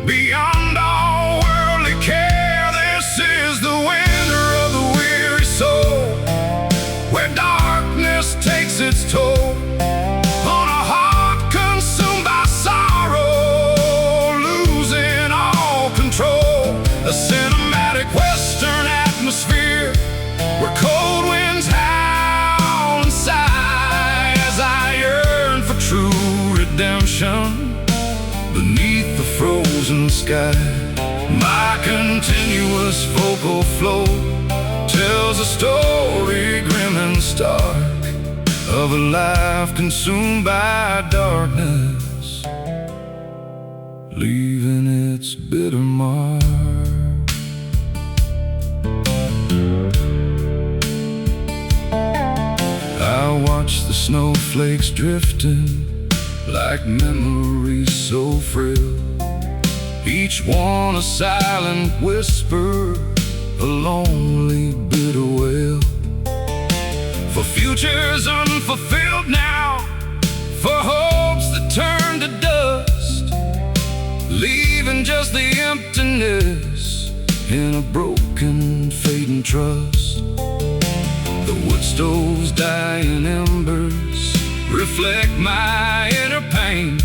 beyond all worldly care. This is the winter of the weary soul, where darkness takes its toll on a heart consumed by sorrow, losing all control. A cinematic western atmosphere where cold winds howl and sigh, as I yearn for true redemption beneath the frozen sky. My continuous vocal flow tells a story grim and stark of a life consumed by darkness, leaving its bitter mark. I watch the snowflakes drifting like memories so frail, each one a silent whisper, a lonely bitter wail, for futures unfulfilled now, for hopes that turn to dust, leaving just the emptiness in a broken, fading trust. The wood stove's dying embers reflect my inner pain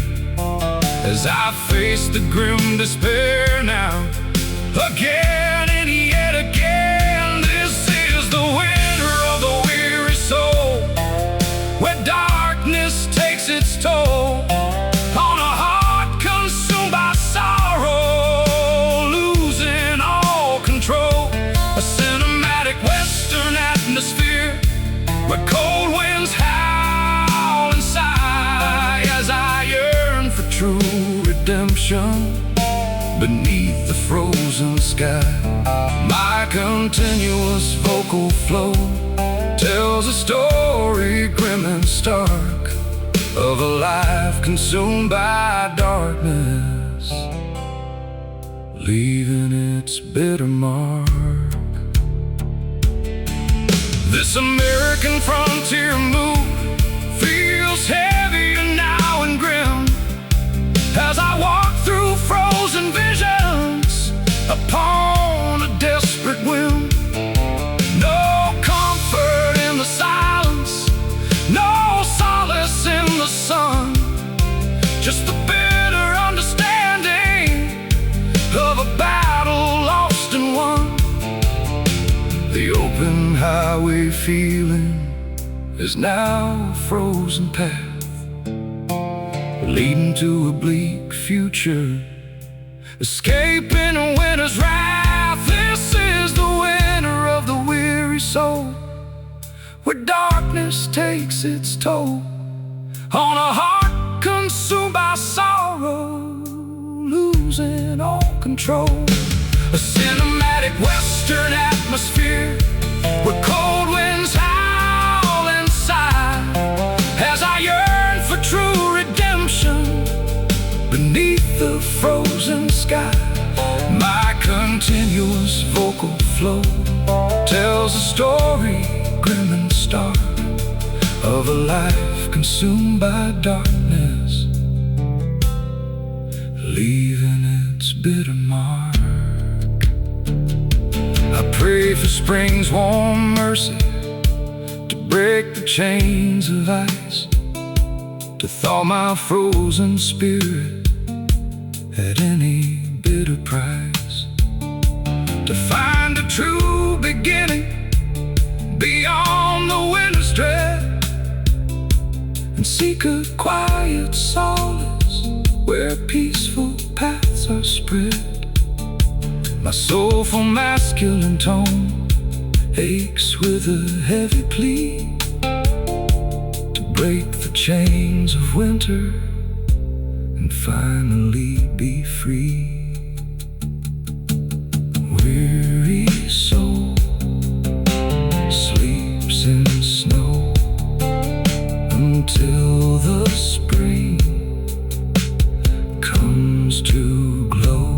as I face the grim despair now, again and yet again. This is the winter of the weary soul, where darkness takes its toll on a heart consumed by sorrow, losing all control. A cinematic western atmosphere where cold winds howl and sigh as I yearn for true redemption beneath the frozen sky. My continuous vocal flow tells a story grim and stark of a life consumed by darkness, leaving its bitter mark. This American frontier move feels heavier now and grim as I walk through frozen visions upon a desperate whim. No comfort in the silence, no solace in the sun, just the bitter understanding of a battle lost and won. The open highway feeling is now a frozen path leading to a bleak future, escaping a winter's wrath. This is the winter of the weary soul, where darkness takes its toll on a heart consumed by sorrow, losing all control. A cinematic western atmosphere where cold winds howl and sigh as I yearn for true redemption beneath the frozen sky. My continuous vocal flow tells a story grim and stark of a life consumed by darkness, leaving its bitter mark. I pray for spring's warm mercy to break the chains of ice, to thaw my frozen spirit at any bitter price, to find a true beginning beyond the winter's dread, and seek a quiet solace where peaceful paths are spread. My soulful masculine tone aches with a heavy plea to break the chains of winter and finally be free. Weary soul sleeps in snow until the spring comes to glow.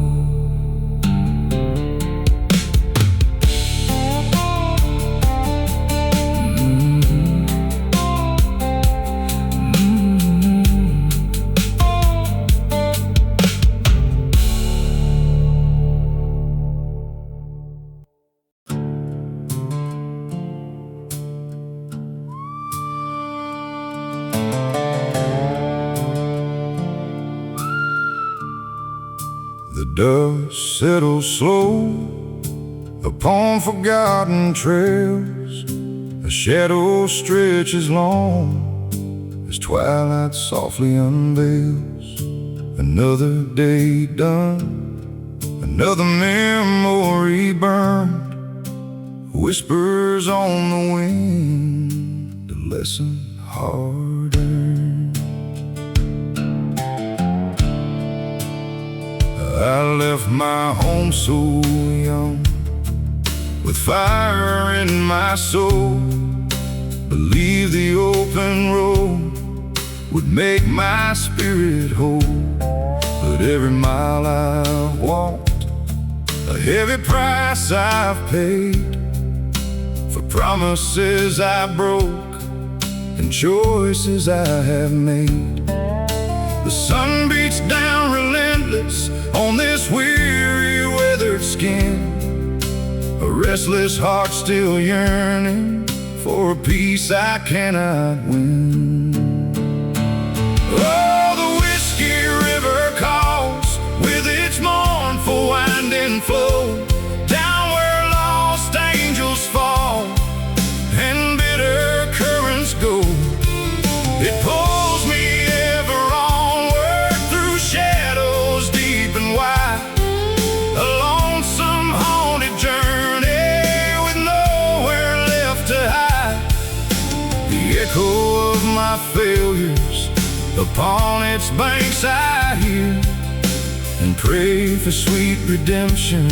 The dust settles slow upon forgotten trails. A shadow stretches long as twilight softly unveils. Another day done, another memory burned, whispers on the wind, a lesson hard-earned. I left my home so young, with fire in my soul. Believe the open road would make my spirit whole. But every mile I've walked, a heavy price I've paid, for promises I broke and choices I have made. The sun beats down relentless on this weary, weathered skin, a restless heart still yearning for a peace I cannot win. Oh, the whiskey river calls with its mournful winding flow, down where lost angels fall and bitter currents go. It pulls me ever onward through shadows deep and wide, a lonesome haunted journey with nowhere left to hide. The echo of my failures upon its banks I hear, and pray for sweet redemption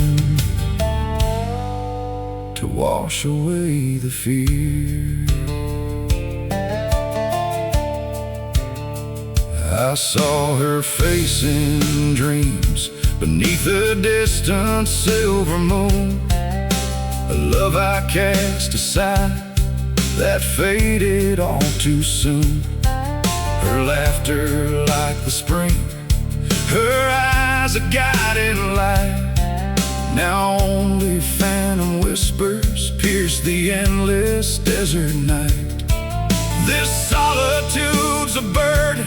to wash away the fear. I saw her face in dreams beneath the distant silver moon, a love I cast aside that faded all too soon. Her laughter like the spring, her eyes a guiding light. Now only phantom whispers pierce the endless desert night. This solitude's a burden,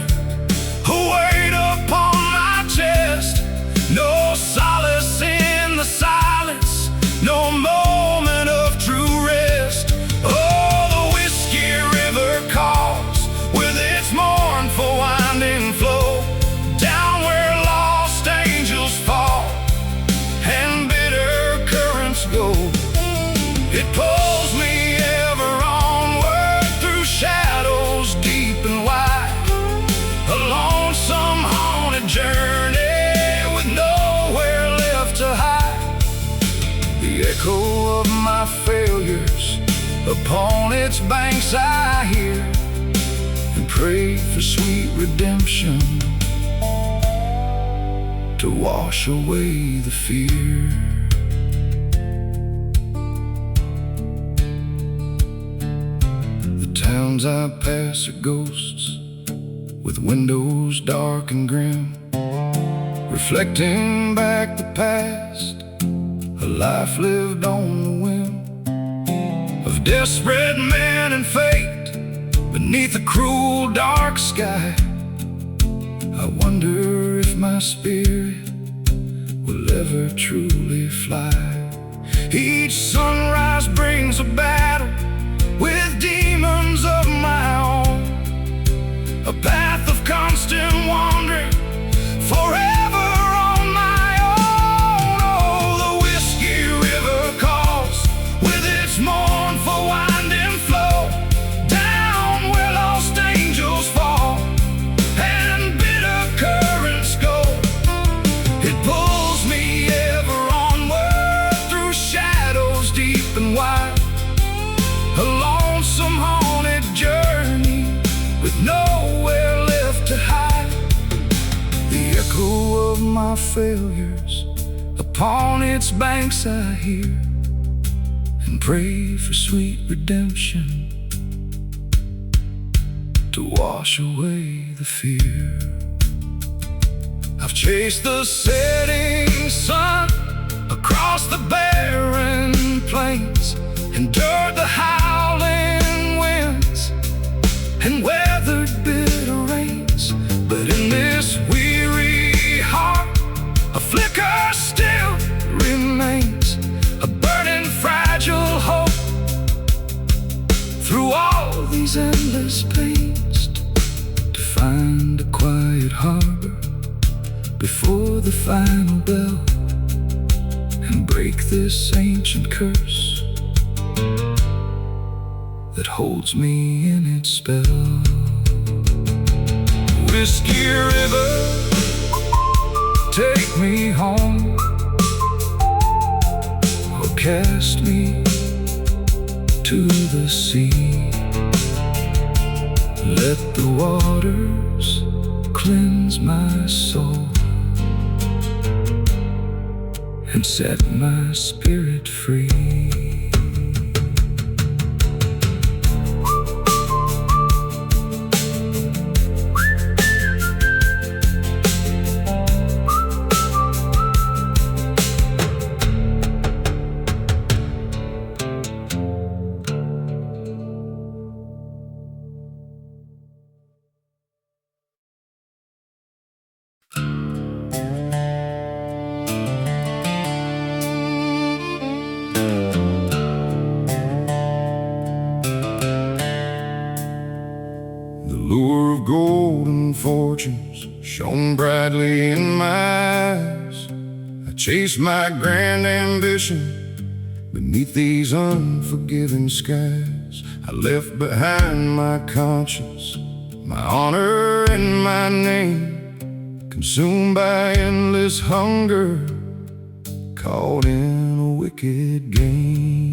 a weight upon my chest. No solace in the silence, no moment of true rest. Oh, the whiskey river calls with its mournful winding flow, down where lost angels fall and bitter currents go. It pulls me ever onward through shadows deep and wide, a lonesome haunted journey with nowhere left to hide. The echo of my failures upon its banks I hear, and pray for sweet redemption to wash away the fear. The towns I pass are ghosts, with windows dark and grim, reflecting back the past, a life lived on the whim of desperate men and fate beneath a cruel dark sky. I wonder if my spirit will ever truly fly. Each sunrise brings a battle with demons of my own, a path of constant wandering, forever on my own. Oh, the whiskey river calls with its mournful winding flow, down where lost angels fall and bitter currents go. It pulls me ever onward through shadows deep and wide, a lonesome haunted journey with nowhere left to hide. The echo of my failures upon its banks I hear, and pray for sweet redemption to wash away the fear. I've chased the setting sun across the barren plains, endured the howling winds and weathered bitter rains. But in this weary heart, a flicker still remains, a burning fragile hope through all these endless pains, to find a quiet harbor before the final bell, and break this ancient curse that holds me in its spell. Whiskey River, take me home, or cast me to the sea. Let the waters cleanse my soul and set my spirit free. Lure of golden fortunes shone brightly in my eyes. I chased my grand ambition beneath these unforgiving skies. I left behind my conscience, my honor and my name, consumed by endless hunger, caught in a wicked game.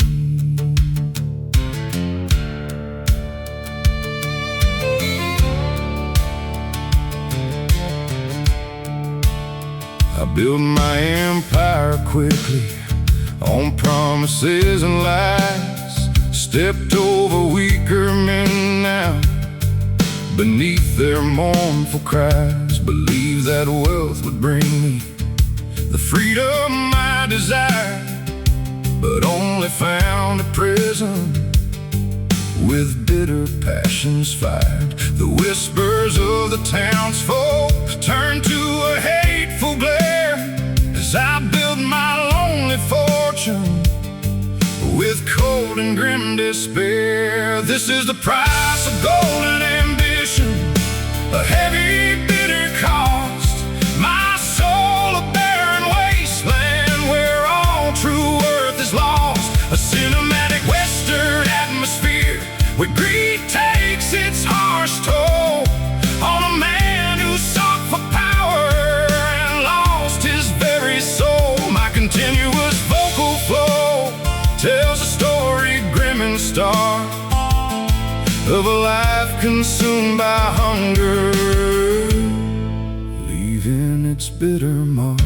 I built my empire quickly on promises and lies, stepped over weaker men now beneath their mournful cries. Believed that wealth would bring me the freedom I desired, but only found a prison with bitter passions fired. The whispers of the townsfolk turned to a hateful glare as I built my lonely fortune with cold and grim despair. This is the price of golden ambition, a heavy, bitter cost. My soul a barren wasteland where all true worth is lost. A cinematic western atmosphere where greed takes its harsh toll on a man who sought for power and lost his very soul. My continuous vocal flow tells a story grim and stark of a life consumed by hunger, leaving its bitter mark.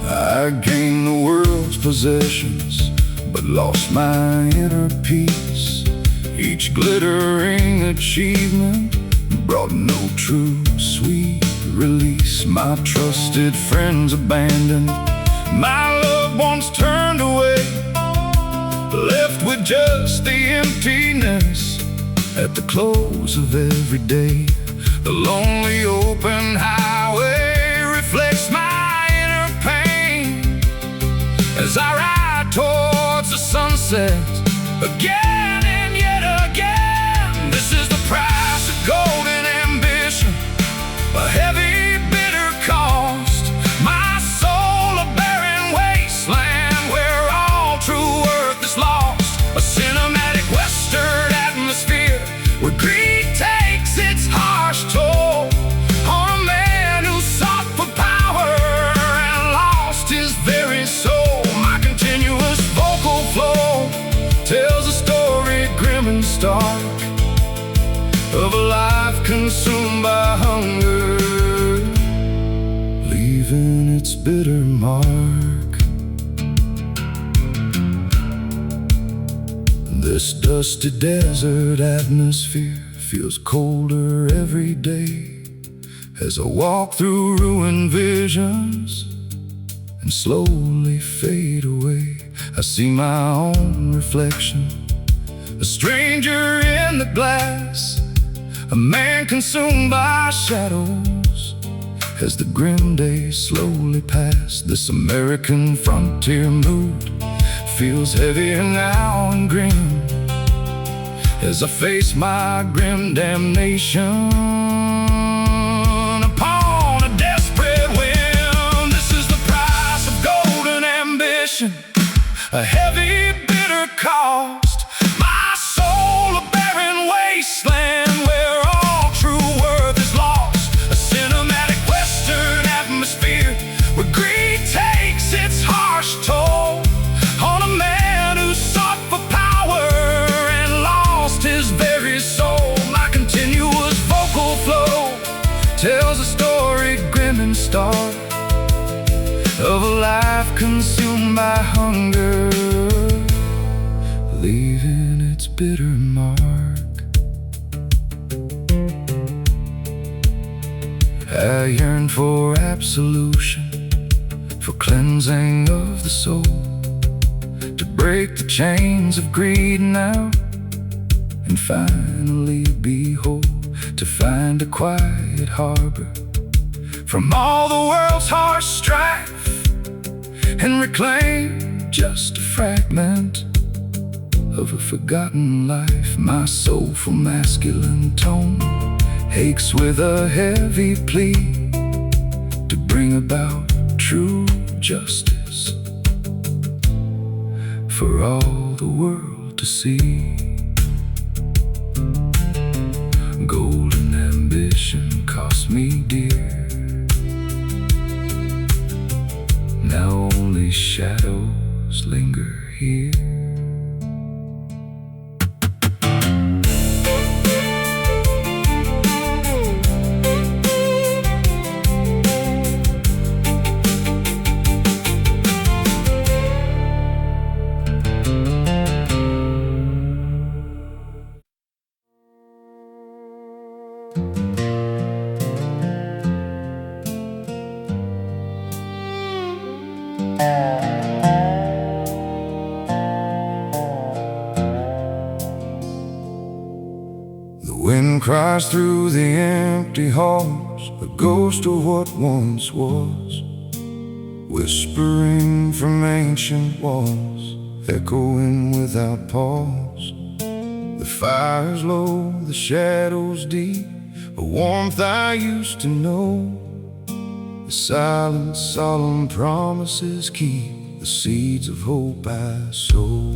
I gained the world's possessions, but lost my inner peace. Each glittering achievement brought no true sweet release. My trusted friends abandoned, my loved ones turned away, left with just the emptiness at the close of every day. The lonely open highway reflects my inner pain as I ride towards the sunset again and yet again. This is the price of golden ambition, a heavy, bitter cost. My soul a barren wasteland where all true worth is lost. A cinematic western atmosphere where greed takes its harsh toll on a man who sought for power and lost his very soul. My continuous vocal flow tells a story grim and stark of a life consumed by hunger, leaving its bitter mark. This dusty desert atmosphere feels colder every day as I walk through ruined visions and slowly fade away. I see my own reflection, a stranger in the glass, a man consumed by shadows as the grim days slowly pass. This American frontier mood feels heavier now and grim as I face my grim damnation upon a desperate whim. This is the price of golden ambition, a story grim and stark of a life consumed by hunger, leaving its bitter mark. I yearn for absolution, for cleansing of the soul, to break the chains of greed now and finally be whole, to find a quiet harbor from all the world's harsh strife and reclaim just a fragment of a forgotten life. My soulful masculine tone aches with a heavy plea to bring about true justice for all the world to see. Golden ambition cost me dear, now only shadows linger here. The wind cries through the empty halls, a ghost of what once was, whispering from ancient walls, echoing without pause. The fire's low, the shadows deep, a warmth I used to know. The silent, solemn promises keep the seeds of hope I sow.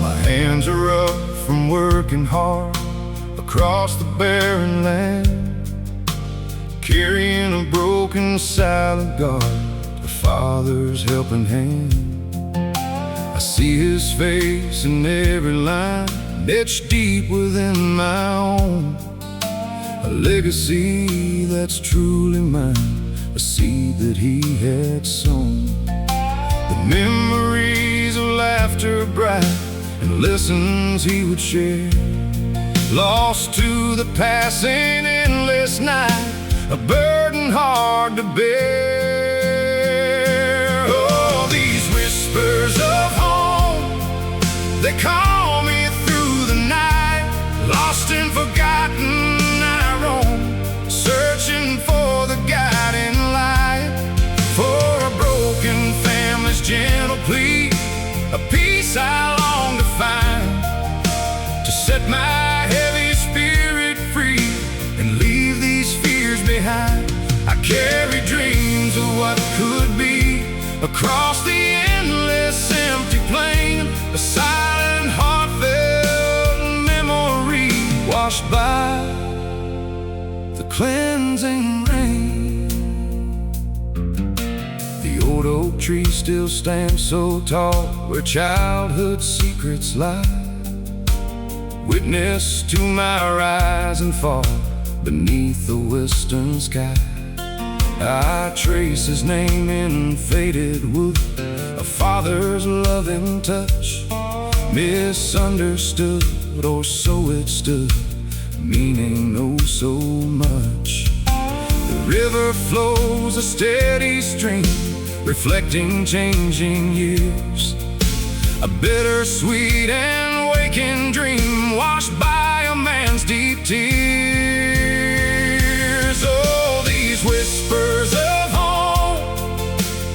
My hands are up from working hard across the barren land, carrying a broken, silent God, a Father's helping hand. I see His face in every line, etched deep within my own, a legacy that's truly mine, a seed that He had sown. The memories of laughter bright and lessons He would share, lost to the passing endless night, a burden hard to bear. Oh, these whispers of home, they call me through the night, lost and forgotten I roam, searching for the guiding light, for a broken family's gentle plea, a peace I long to find, to set my heavy spirit free and leave these fears behind. I carry dreams of what could be across the endless empty plain, a silent, heartfelt memory washed by the cleansing rain. The old oak tree still stands so tall, where childhood's secrets lie, witness to my rise and fall beneath the western sky. I trace His name in faded wood, a father's loving touch, misunderstood, or so it stood, meaning oh so much. The river flows a steady stream, reflecting changing years, a bittersweet and waking dream washed by a man's deep tears. Oh, these whispers of home,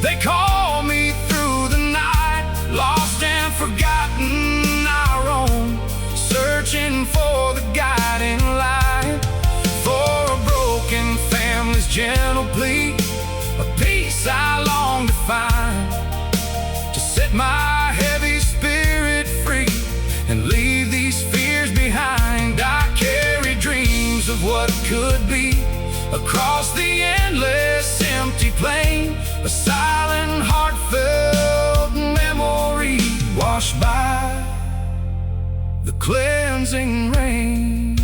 they call me through the night, lost and forgotten I roam, searching for the guiding light, for a broken family's gentle plea, a peace I long to find, to set my heavy spirit free and leave these fears behind. I carry dreams of what could be across the endless empty plain, a silent, heartfelt memory washed by the cleansing rain.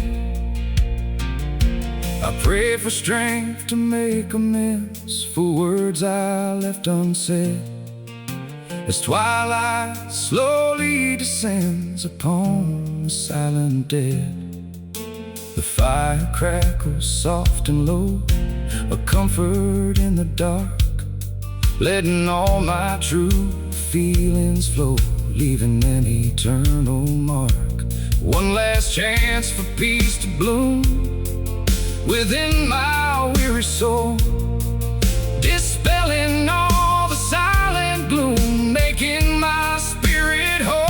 I pray for strength to make amends for words I left unsaid, as twilight slowly descends upon the silent dead. The fire crackles soft and low, a comfort in the dark, letting all my true feelings flow, leaving an eternal mark. One last chance for peace to bloom within my weary soul, dispelling all the silent gloom, making my spirit whole.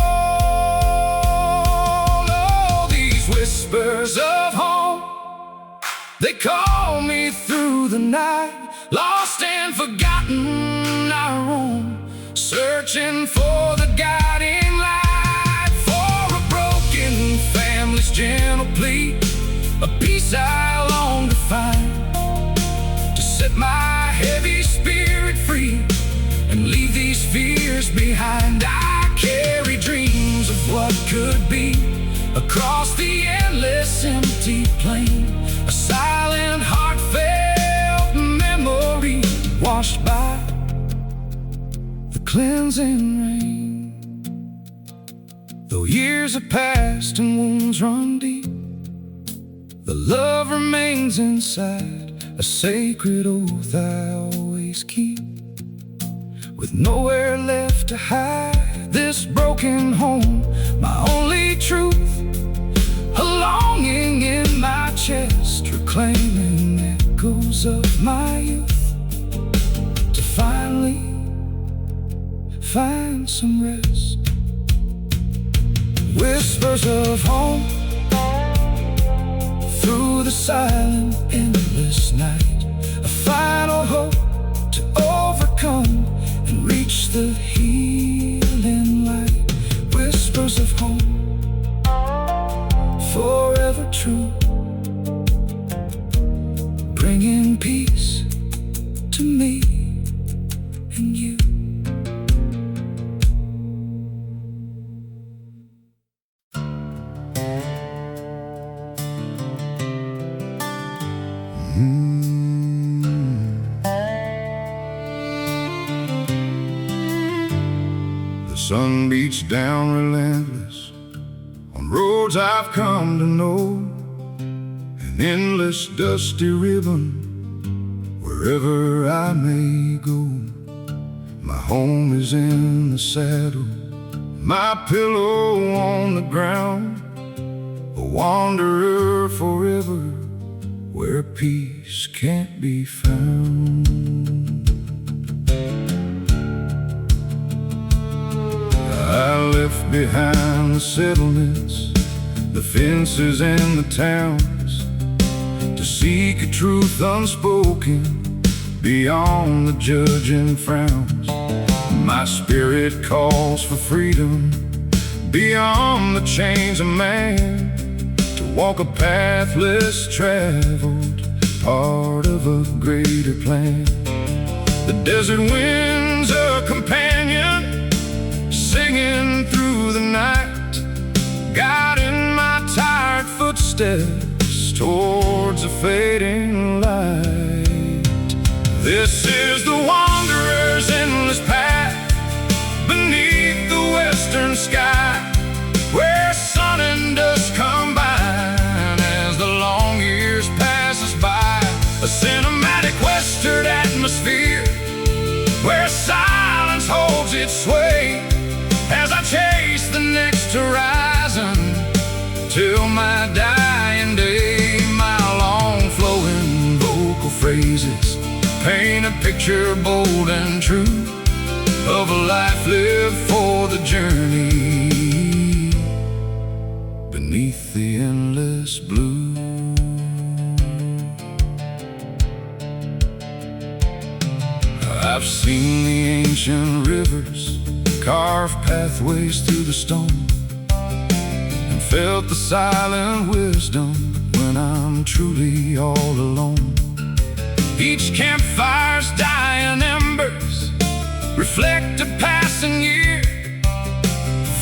Oh, these whispers of home, they call me through the night, lost and forgotten I roam, searching for the guiding light, for a broken family's gentle plea, a peace I long to find, to set my heavy spirit free and leave these fears behind. I carry dreams of what could be across the endless empty plain, a silent, heartfelt memory washed by the cleansing rain. Though years have passed and wounds run deep, the love remains inside, a sacred oath I always keep. With nowhere left to hide this broken home, my only truth, a longing in my chest, reclaiming echoes of my youth, to finally find some rest. Whispers of home through the silent, endless night, a final hope to overcome and reach the healing light. Whispers of home, forever true, bringing peace to me and you. The sun beats down relentless on roads I've come to know, an endless dusty ribbon wherever I may go. My home is in the saddle, my pillow on the ground, a wanderer forever where peace can't be found. I left behind the settlements, the fences and the towns, to seek a truth unspoken beyond the judging frowns. My spirit calls for freedom beyond the chains of man, to walk a path less traveled, part of a greater plan. The desert wind's a companion, singing through the night, guiding my tired footsteps towards a fading light. This is the wanderer's endless path beneath the western sky, where sun and dust combine as the long years pass us by. A cinematic western atmosphere where silence holds its sway, as I chase the next horizon till my dying day. My long flowing vocal phrases paint a picture bold and true of a life lived for the journey beneath the endless blue. I've seen the ancient rivers carve pathways through the stone, and felt the silent wisdom when I'm truly all alone. Each campfire's dying embers reflect a passing year,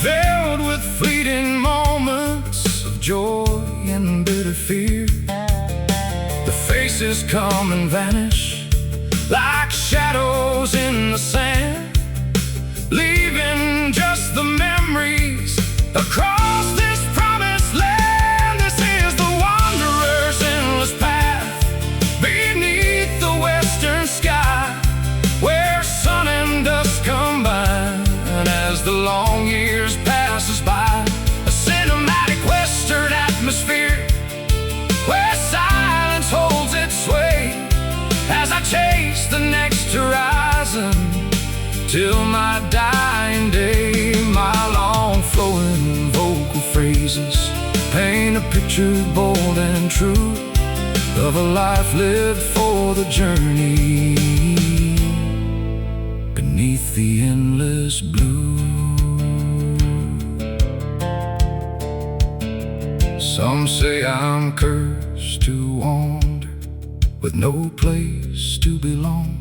filled with fleeting moments joy and bitter fear. The faces come and vanish like shadows in the sand, leaving just the memories across this promised land. This is the wanderer's endless path beneath the western sky, where sun and dusk combine as the long years passes by. A cinematic western atmosphere where silence holds its sway as I chase the next horizon till my dying day. My long flowing vocal phrases paint a picture bold and true of a life lived for the journey beneath the endless blue. Some say I'm cursed to wander with no place to belong,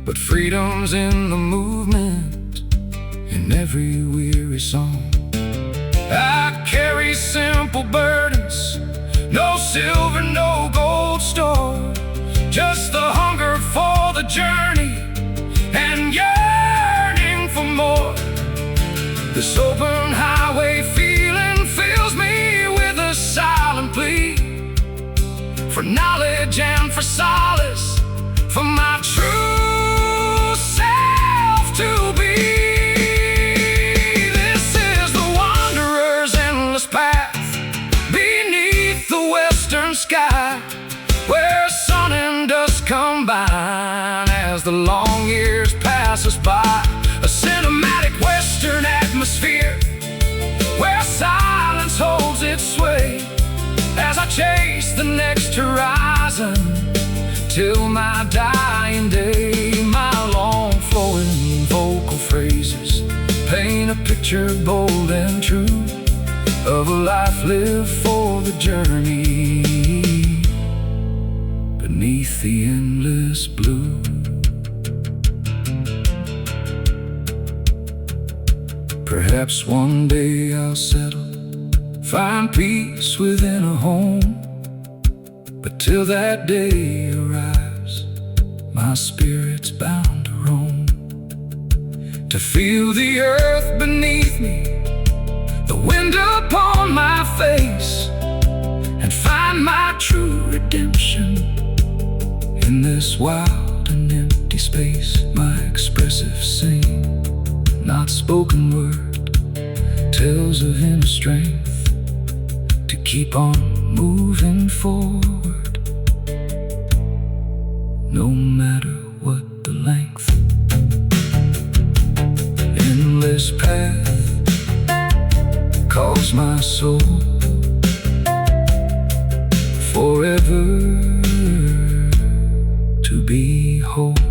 but freedom's in the movement, in every weary song. I carry simple burdens, no silver, no gold store, just the hunger for the journey and yearning for more. This open highway feeling fills me with a silent plea for knowledge and for solace, for my true self to be. This is the wanderer's endless path beneath the western sky, where sun and dusk combine as the long years pass us by. A cinematic western atmosphere where silence holds its sway as I chase the next horizon till my dying day. My long flowing vocal phrases paint a picture bold and true of a life lived for the journey beneath the endless blue. Perhaps one day I'll settle, find peace within a home, but till that day arrives, my spirit's bound to roam, to feel the earth beneath me, the wind upon my face, and find my true redemption in this wild and empty space. My expressive singing, not spoken word, tells of inner strength to keep on moving forward, no matter what the length. Endless path calls my soul forever to be whole.